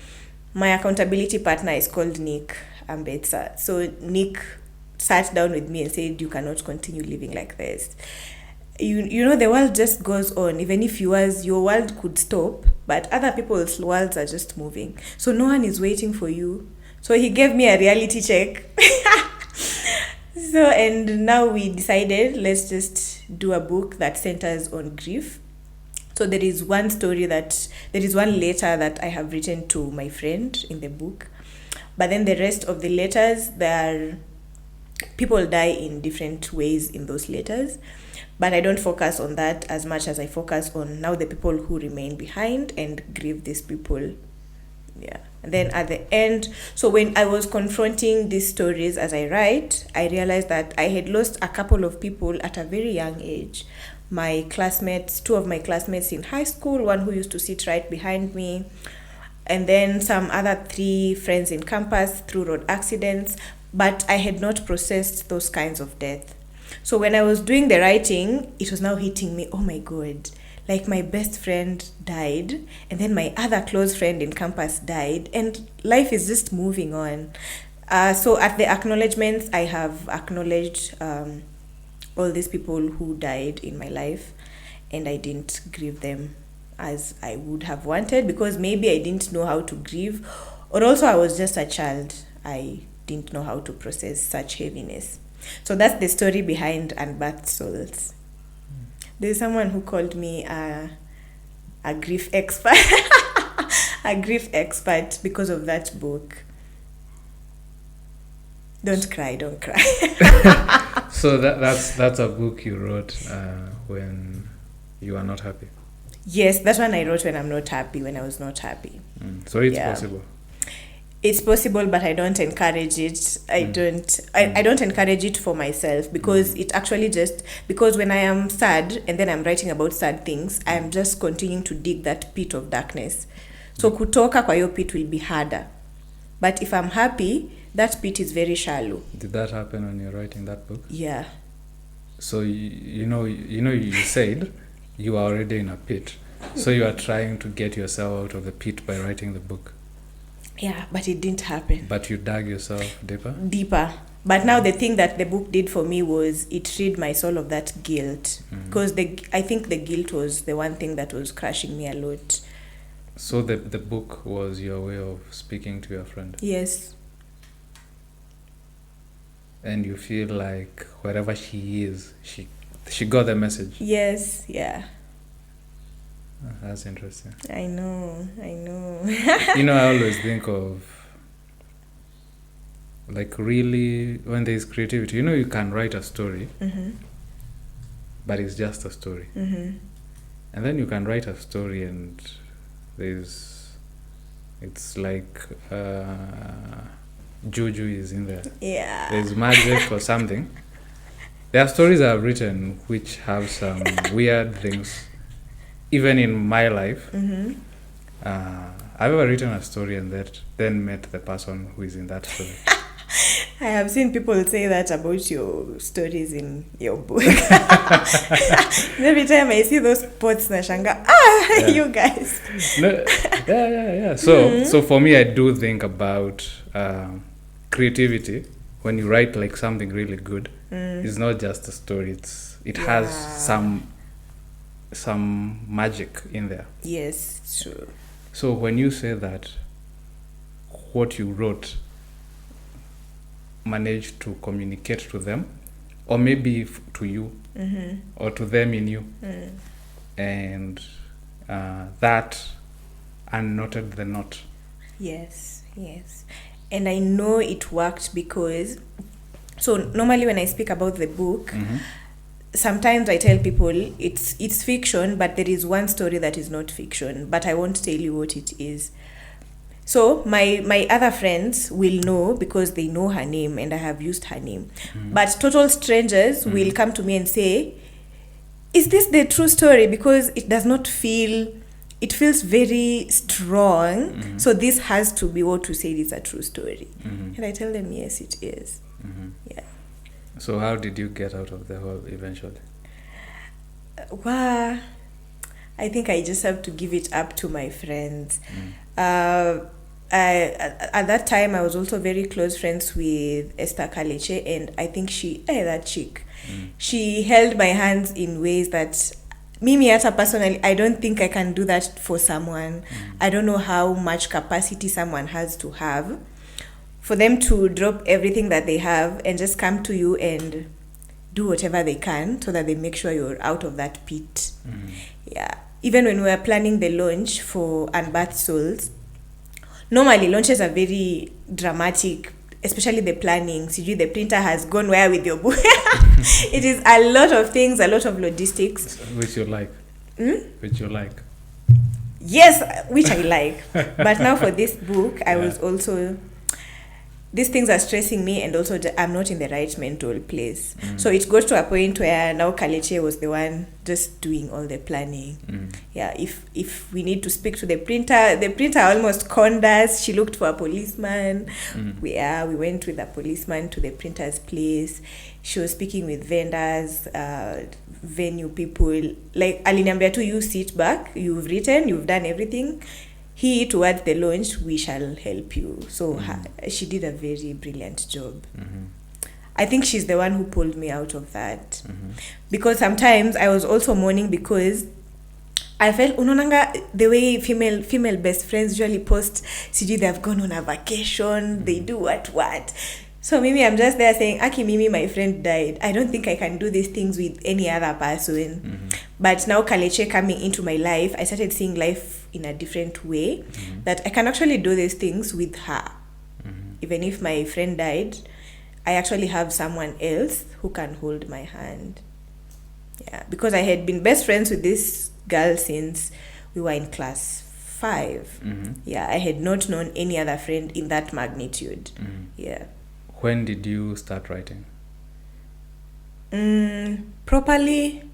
my accountability partner is called Nick Ambetsa. So Nick sat down with me and said, you cannot continue living like this. You know, the world just goes on. Even if your world could stop, but other people's worlds are just moving. So no one is waiting for you. So he gave me a reality check. So, and now we decided let's just do a book that centers on grief. So there is one letter that I have written to my friend in the book. But then the rest of the letters, people die in different ways in those letters. But I don't focus on that as much as I focus on now the people who remain behind and grieve these people. Yeah. And then at the end, so when I was confronting these stories as I write, I realized that I had lost a couple of people at a very young age. My classmates, two of my classmates in high school, one who used to sit right behind me, and then some other 3 friends in campus through road accidents. But I had not processed those kinds of death. So when I was doing the writing, it was now hitting me, oh my God, like my best friend died, and then my other close friend in campus died, and life is just moving on. So at the acknowledgements, I have acknowledged all these people who died in my life, and I didn't grieve them as I would have wanted, because maybe I didn't know how to grieve, or also I was just a child. I didn't know how to process such heaviness. So that's the story behind Unbirthed Souls. There's someone who called me a grief expert, a grief expert because of that book. Don't cry. So that's a book you wrote when you are not happy. Yes, that one I wrote when I'm not happy, when I was not happy. So it's possible. It's possible, but I don't encourage it. I don't encourage it for myself, because it actually because when I am sad and then I'm writing about sad things, I am just continuing to dig that pit of darkness. So kutoka kwa hiyo pit will be harder. But if I'm happy, that pit is very shallow. Did that happen when you're writing that book? Yeah. So you said you are already in a pit. So you are trying to get yourself out of the pit by writing the book. Yeah, but it didn't happen. But you dug yourself deeper? Deeper. But now the thing that the book did for me was it freed my soul of that guilt. Because I think the guilt was the one thing that was crushing me a lot. So the book was your way of speaking to your friend? Yes. And you feel like wherever she is, she got the message? Yes, yeah. That's interesting. I know. I always think of, like, really, when there's creativity, you can write a story, but it's just a story. And then you can write a story and it's like juju is in there. Yeah. There's magic or something. There are stories I've written which have some weird things. Even in my life, I've ever written a story and then met the person who is in that story. I have seen people say that about your stories in your book. Every time I see those pots, nashanga, you guys. No, yeah. So for me, I do think about creativity. When you write like something really good, it's not just a story. It has some magic in there. Yes, true. So when you say that what you wrote managed to communicate to them, or maybe to you, or to them in you, and that unknotted the knot. Yes. And I know it worked because, so normally when I speak about the book, sometimes I tell people it's fiction, but there is one story that is not fiction, but I won't tell you what it is. So my other friends will know because they know her name and I have used her name. But total strangers will come to me and say, is this the true story? Because it does not feel, it feels very strong. So this has to be what to say is a true story. And I tell them, yes, it is. Yeah. So how did you get out of the hole eventually? Well, I think I just have to give it up to my friends. At that time, I was also very close friends with Esther Kaleche, and I think that chick, she held my hands in ways that, Mimi hata personally, I don't think I can do that for someone. I don't know how much capacity someone has to have. for them to drop everything that they have and just come to you and do whatever they can so that they make sure you're out of that pit. Yeah. Even when we were planning the launch for Unbirthed Souls, normally launches are very dramatic, especially the planning. See, the printer has gone where with your book. It is a lot of things, a lot of logistics. Which you like. Which you like. Yes, which I like. But now for this book, I was also... These things are stressing me, and also I'm not in the right mental place. So it got to a point where now Kalechi was the one just doing all the planning. Yeah, if we need to speak to the printer almost conned us. She looked for a policeman. We went with a policeman to the printer's place. She was speaking with vendors, venue people. Like, aliniambia tu, you sit back, you've written, you've done everything. Towards the launch, we shall help you. So she did a very brilliant job. I think she's the one who pulled me out of that. Because sometimes I was also mourning because I felt, unonanga, the way female best friends usually post, CG, they've gone on a vacation, they do what. So Mimi, I'm just there saying, Aki Mimi, my friend died. I don't think I can do these things with any other person. But now Kalechi coming into my life, I started seeing life in a different way, that I can actually do these things with her. Even if my friend died, I actually have someone else who can hold my hand. Yeah, because I had been best friends with this girl since we were in class 5. Yeah, I had not known any other friend in that magnitude. Yeah. When did you start writing? Properly,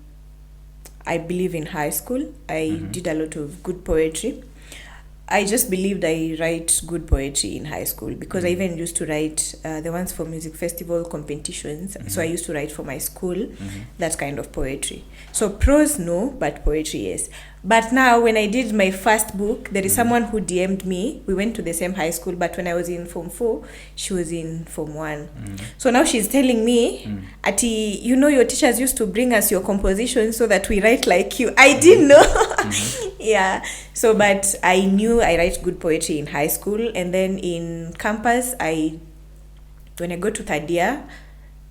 I believe in high school. I did a lot of good poetry. I just believed I write good poetry in high school because I even used to write the ones for music festival competitions. So I used to write for my school, that kind of poetry. So prose, no, but poetry, yes. But now when I did my first book, there is someone who DM'd me. We went to the same high school, but when I was in Form 4, she was in Form 1. So now she's telling me, Ati, your teachers used to bring us your composition so that we write like you. I didn't know. Yeah. So, but I knew I write good poetry in high school. And then in campus, when I got to third year,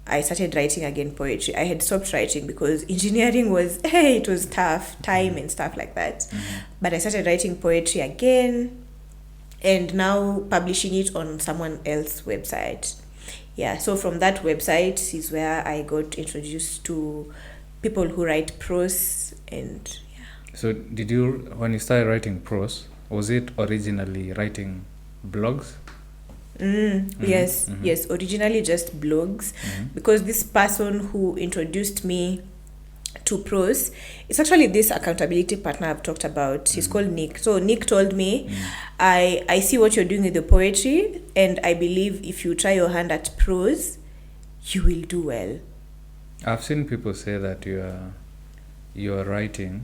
I started writing again poetry. I had stopped writing because engineering it was tough, time and stuff like that. But I started writing poetry again and now publishing it on someone else's website. Yeah, so from that website is where I got introduced to people who write prose and yeah. So when you started writing prose, was it originally writing blogs? Yes, originally just blogs, because this person who introduced me to prose, it's actually this accountability partner I've talked about. He's called Nick. So Nick told me, I see what you're doing with the poetry, and I believe if you try your hand at prose, you will do well. I've seen people say that your writing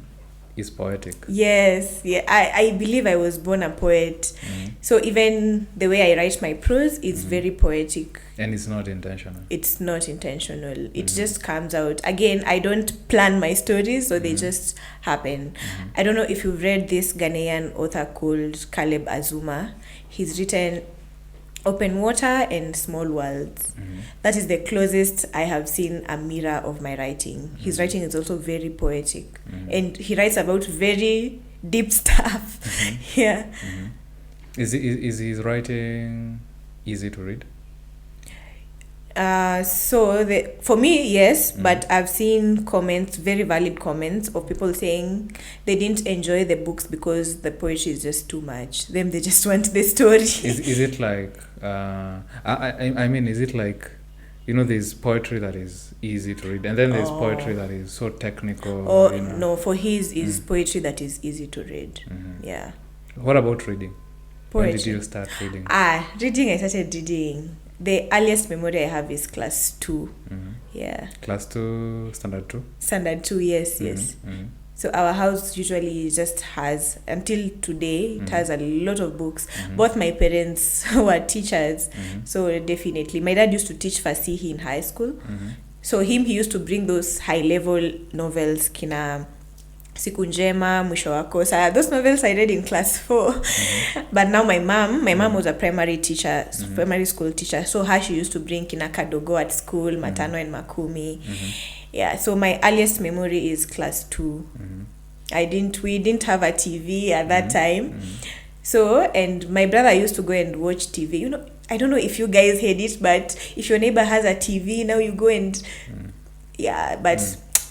is poetic. Yes, yeah. I believe I was born a poet. So even the way I write my prose is very poetic. And it's not intentional. It's not intentional. It just comes out. Again, I don't plan my stories, so they just happen. I don't know if you've read this Ghanaian author called Caleb Azuma. He's written Open Water and Small Worlds. That is the closest I have seen a mirror of my writing. His writing is also very poetic. And he writes about very deep stuff. Yeah. Is his writing easy to read? For me, yes, but I've seen comments, very valid comments of people saying they didn't enjoy the books because the poetry is just too much. They just want the story. Is it like I mean, is it like, there's poetry that is easy to read and then there's poetry that is so technical? No, for his is poetry that is easy to read. Yeah. What about reading? Poetry. When did you start reading? Reading, I started reading. The earliest memory I have is class 2. Yeah. Class 2, standard 2? Standard 2, yes. So our house usually just has, until today, it has a lot of books. Both my parents were teachers, so definitely. My dad used to teach Fasihi in high school. So he used to bring those high-level novels, Kina Siku Njema, Mwisho wa Kosa. Those novels I read in class 4. But now my mom was a primary teacher, primary school teacher. So her, she used to bring kina Kadogo at school, Matano and Makumi. Yeah, so my earliest memory is class 2. We didn't have a TV at that time. So, and my brother used to go and watch TV. You know, I don't know if you guys had it, but if your neighbor has a TV, now you go and yeah, but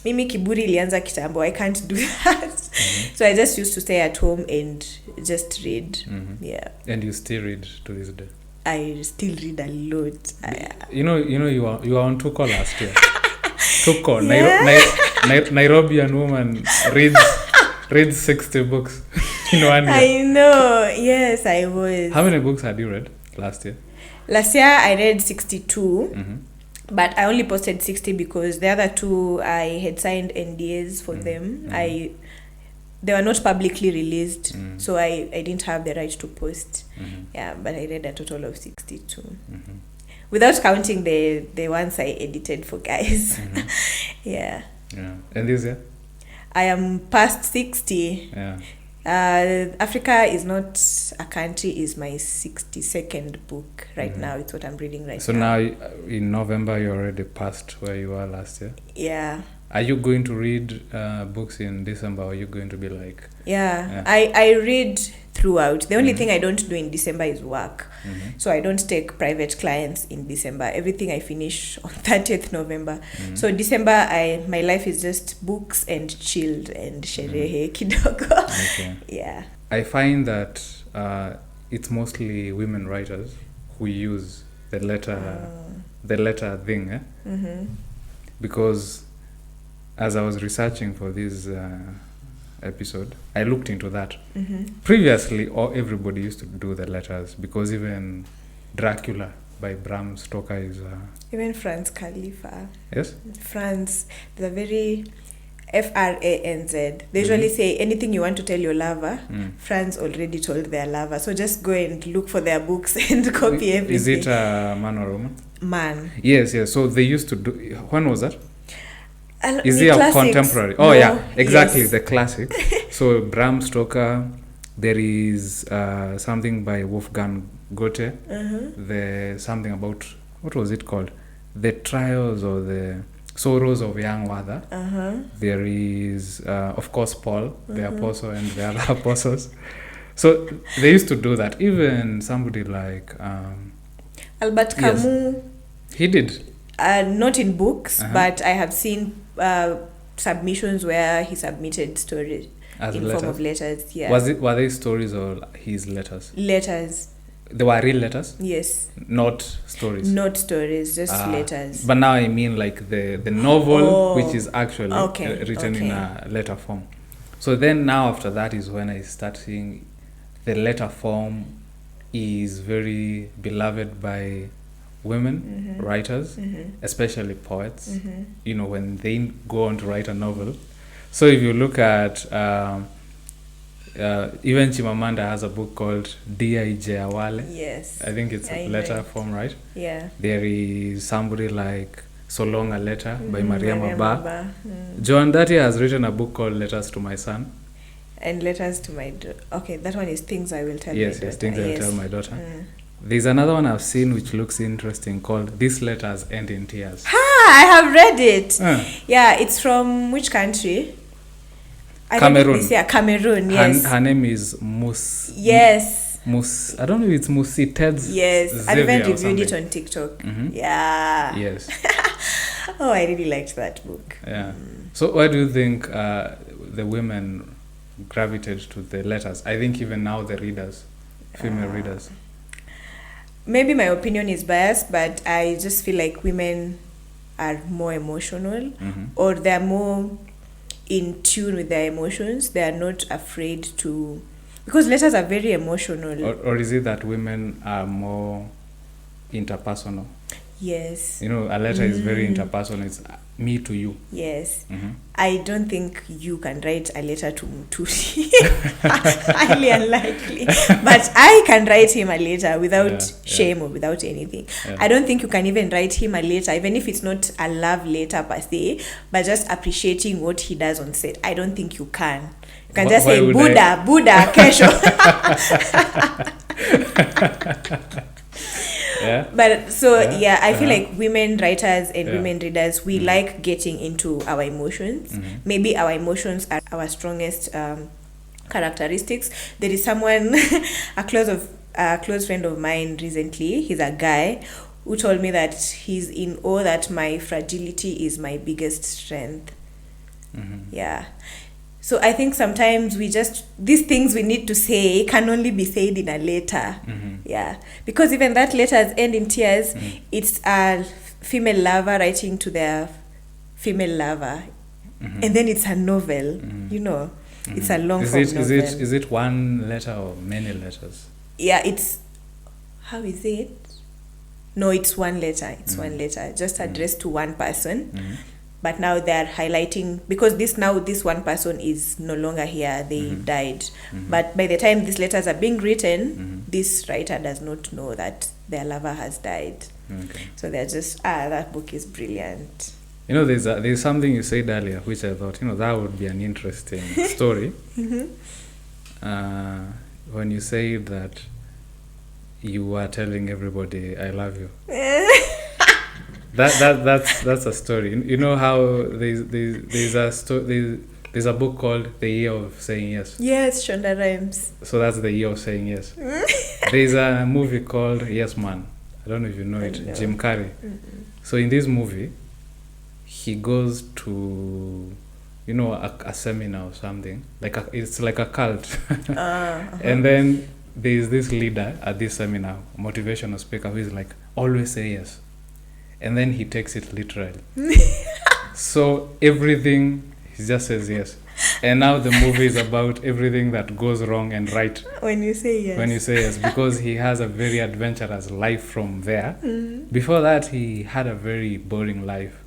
mimi kiburi ilianza kitambo. I can't do that. So I just used to stay at home and just read. Yeah. And you still read to this day? I still read a lot. You know you are on Tuko last year. Tuko, Nairobian woman reads 60 books in 1 year. I know. Yes, I was. How many books had you read last year? Last year I read 62. But I only posted 60 because the other 2 I had signed NDAs for them. They were not publicly released, so I didn't have the right to post. Yeah, but I read a total of 62. Without counting the ones I edited for guys. Yeah. And this year? I am past 60. Yeah. Africa is not a country is my 62nd book right now. It's what I'm reading right now. So now in November you're already past where you were last year? Yeah. Are you going to read books in December, or are you going to be like... Yeah. I read throughout. The only thing I don't do in December is work. So I don't take private clients in December. Everything I finish on 30th November. So December, my life is just books and chilled and sherehe kidogo. Okay. Yeah. I find that it's mostly women writers who use the letter thing, because as I was researching for this episode, I looked into that. Previously, everybody used to do the letters, because even Dracula by Bram Stoker is... even Franz Khalifa. Yes? Franz, the very... Franz. They usually say anything you want to tell your lover, Franz already told their lover. So just go and look for their books and copy everything. Is it a man or a woman? Man. Yes. So they used to do... When was that? Is he a classics. Contemporary? Oh, no, yeah, exactly, yes. The classic. So Bram Stoker, there is something by Wolfgang Goethe. Something about, what was it called? The Trials or the Sorrows of Young Mother. There is, of course, Paul, the apostle, and the other apostles. So they used to do that. Even somebody like... Albert Camus. Yes, he did. Not in books, but I have seen submissions where he submitted stories in form of letters. Yeah. Were they stories or his letters? Letters. They were real letters? Yes. Not stories? Not stories, just letters. But now I mean like the novel, which is actually written in a letter form. So then now after that is when I start seeing the letter form is very beloved by women writers, especially poets, you know, when they go on to write a novel. So if you look at even Chimamanda has a book called D.I.J. Awale. Yes. I think it's a letter form, right? Yeah. There is somebody like So Long a Letter by Maria Maba. Joan Dati has written a book called Letters to My Son. And Letters to My Daughter. Okay, that one is Things I Will Tell My Daughter. Yes, Things I Will Tell My Daughter. There's another one I've seen which looks interesting called These Letters End in Tears. I have read it. Yeah, it's from which country? Cameroon. Cameroon, yes. Her name is Mus. Yes. I don't know if it's Musi Ted's. Yes, I've even reviewed it on TikTok. Yeah. Yes. Oh, I really liked that book. Yeah. So why do you think the women gravitate to the letters? I think even now the readers, female readers. Maybe my opinion is biased, but I just feel like women are more emotional, or they're more in tune with their emotions. They are not afraid to, because letters are very emotional. Or is it that women are more interpersonal? Yes. You know, a letter is very interpersonal. It's me to you. Yes. Mm-hmm. I don't think you can write a letter to Muturi. Highly unlikely. But I can write him a letter without shame or without anything. Yeah. I don't think you can even write him a letter, even if it's not a love letter per se, but just appreciating what he does on set. I don't think you can. You can just say, Buddha, Kesho. Yeah. But so I feel like women writers and women readers, we like getting into our emotions. Maybe our emotions are our strongest characteristics. There is someone, a close friend of mine recently, he's a guy who told me that he's in awe that my fragility is my biggest strength. Yeah. So I think sometimes these things we need to say can only be said in a letter. Yeah. Because even that letters end in tears, it's a female lover writing to their female lover. And then it's a novel, you know. It's a long form novel. Is it one letter or many letters? Yeah, how is it? No, it's one letter. It's one letter, just addressed to one person. But now they're highlighting, because this one person is no longer here, they died. But by the time these letters are being written, this writer does not know that their lover has died. Okay. So they're just, that book is brilliant. You know, there's something you said earlier, which I thought, that would be an interesting story. When you say that you were telling everybody, I love you. That's a story. You know how there's a book called The Year of Saying Yes. Yes, Shonda Rhimes. So that's The Year of Saying Yes. There's a movie called Yes Man. I don't know if you know it. No. Jim Carrey. So in this movie, he goes to a seminar or something. It's like a cult. And then there's this leader at this seminar, motivational speaker, who is like, always say yes. And then he takes it literally. So everything, he just says yes. And now the movie is about everything that goes wrong and right. When you say yes. Because he has a very adventurous life from there. Before that, he had a very boring life.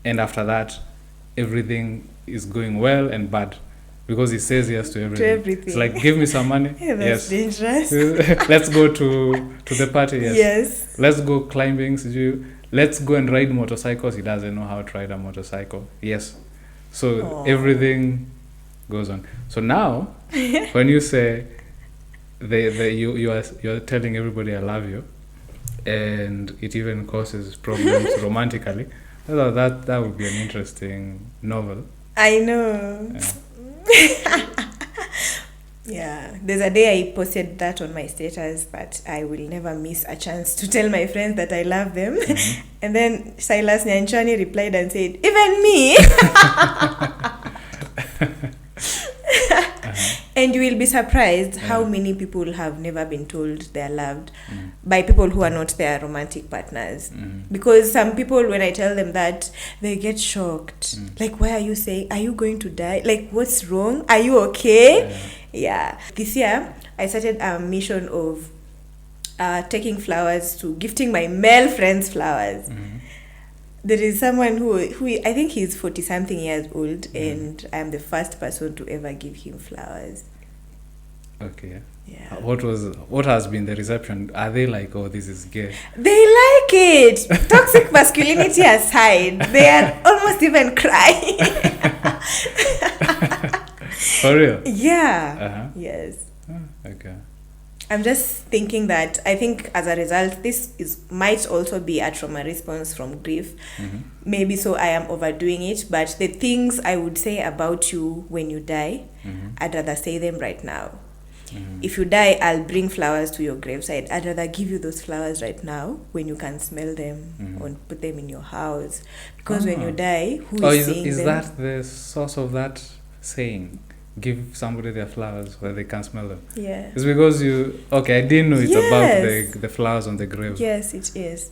And after that, everything is going well and bad. Because he says yes to everything. It's like, give me some money. That's dangerous. Let's go to the party. Yes. Let's go climbing. Let's go and ride motorcycles. He doesn't know how to ride a motorcycle. Yes. So everything goes on. So now, when you say you're telling everybody I love you, and it even causes problems romantically, that would be an interesting novel. I know. Yeah, there's a day I posted that on my status, but I will never miss a chance to tell my friends that I love them. And then Silas Nyanchani replied and said, even me. And you will be surprised how many people have never been told they're loved by people who are not their romantic partners. Because some people, when I tell them that, they get shocked. Like, why are you saying, are you going to die? Like, what's wrong? Are you okay? Yeah. This year, I started a mission of gifting my male friends flowers. There is someone who I think he's 40-something years old, and I'm the first person to ever give him flowers. Okay. Yeah. What has been the reception? Are they like, oh, this is gay? They like it. Toxic masculinity aside, they are almost even crying. For real? Yeah. Yes. Okay. I'm just thinking that I think as a result, might also be a trauma response from grief. Maybe so I am overdoing it, but the things I would say about you when you die, I'd rather say them right now. If you die, I'll bring flowers to your graveside. I'd rather give you those flowers right now when you can smell them or put them in your house. Because when you die, who is seeing them? Is that the source of that saying? Give somebody their flowers where they can smell them. Yeah. It's because I didn't know it's about the flowers on the grave. Yes, it is.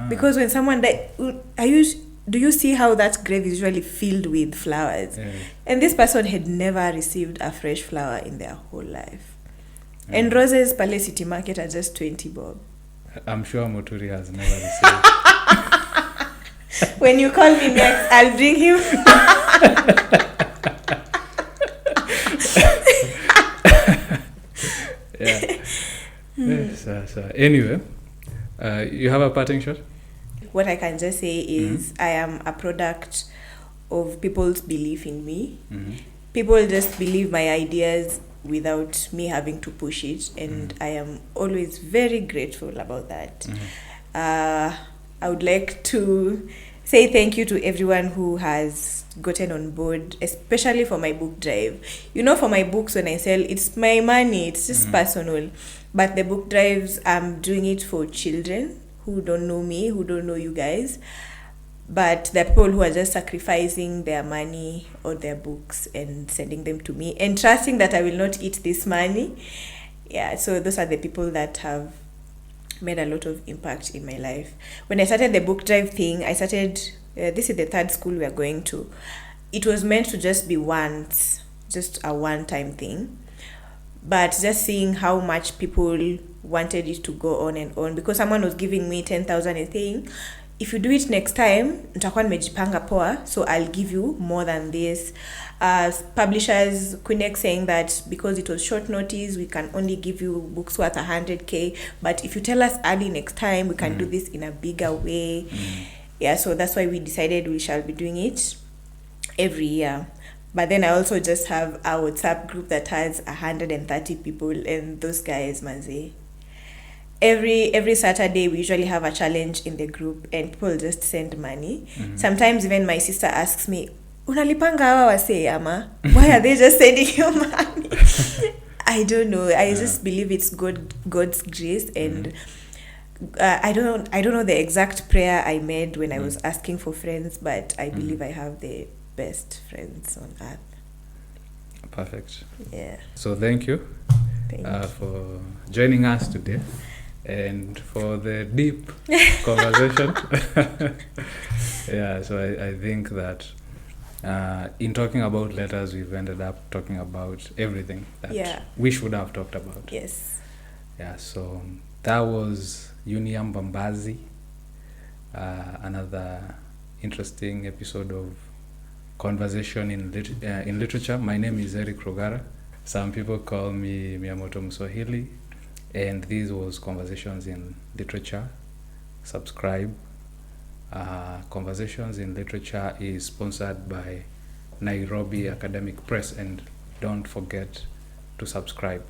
Because when someone dies, do you see how that grave is usually filled with flowers? Yeah. And this person had never received a fresh flower in their whole life. And roses Pale City Market are just 20 bob. I'm sure Muturi has never received. When you call me next, I'll bring him. Yeah. So anyway, you have a parting shot? What I can just say is I am a product of people's belief in me. People just believe my ideas without me having to push it, and I am always very grateful about that. I would like to say thank you to everyone who has gotten on board, especially for my book drive. You know, for my books, when I sell, it's my money, it's just personal. But the book drives, I'm doing it for children who don't know me, who don't know you guys. But the people who are just sacrificing their money or their books and sending them to me and trusting that I will not eat this money. Yeah, so those are the people that have made a lot of impact in my life. When I started the book drive thing, I started, this is the third school we are going to. It was meant to just be once, just a one-time thing. But just seeing how much people wanted it to go on and on, because someone was giving me 10,000 and saying, if you do it next time, nitakuwa nimejipanga poa, so I'll give you more than this. Publishers, Quinex saying that because it was short notice, we can only give you books worth 100K. But if you tell us early next time, we can do this in a bigger way. Yeah, so that's why we decided we shall be doing it every year. But then I also just have a WhatsApp group that has 130 people, and those guys, manze. Every Saturday we usually have a challenge in the group, and people just send money. Sometimes even my sister asks me, unalipanga hawa wase ama? Why are they just sending you money? I don't know. I just believe it's God's grace, and I don't know the exact prayer I made when I was asking for friends, but I believe I have the best friends on earth. Perfect. Yeah. So thank you, for joining us today and for the deep conversation. Yeah, so I think that in talking about letters, we've ended up talking about everything that we should have talked about. Yes. Yeah, so that was Eunniah Mbabazi, another interesting episode of Conversation in Literature. My name is Eric Rogara. Some people call me Miyamoto Muswahili, and this was Conversations in Literature. Subscribe. Conversations in Literature is sponsored by Nairobi Academic Press, and don't forget to subscribe.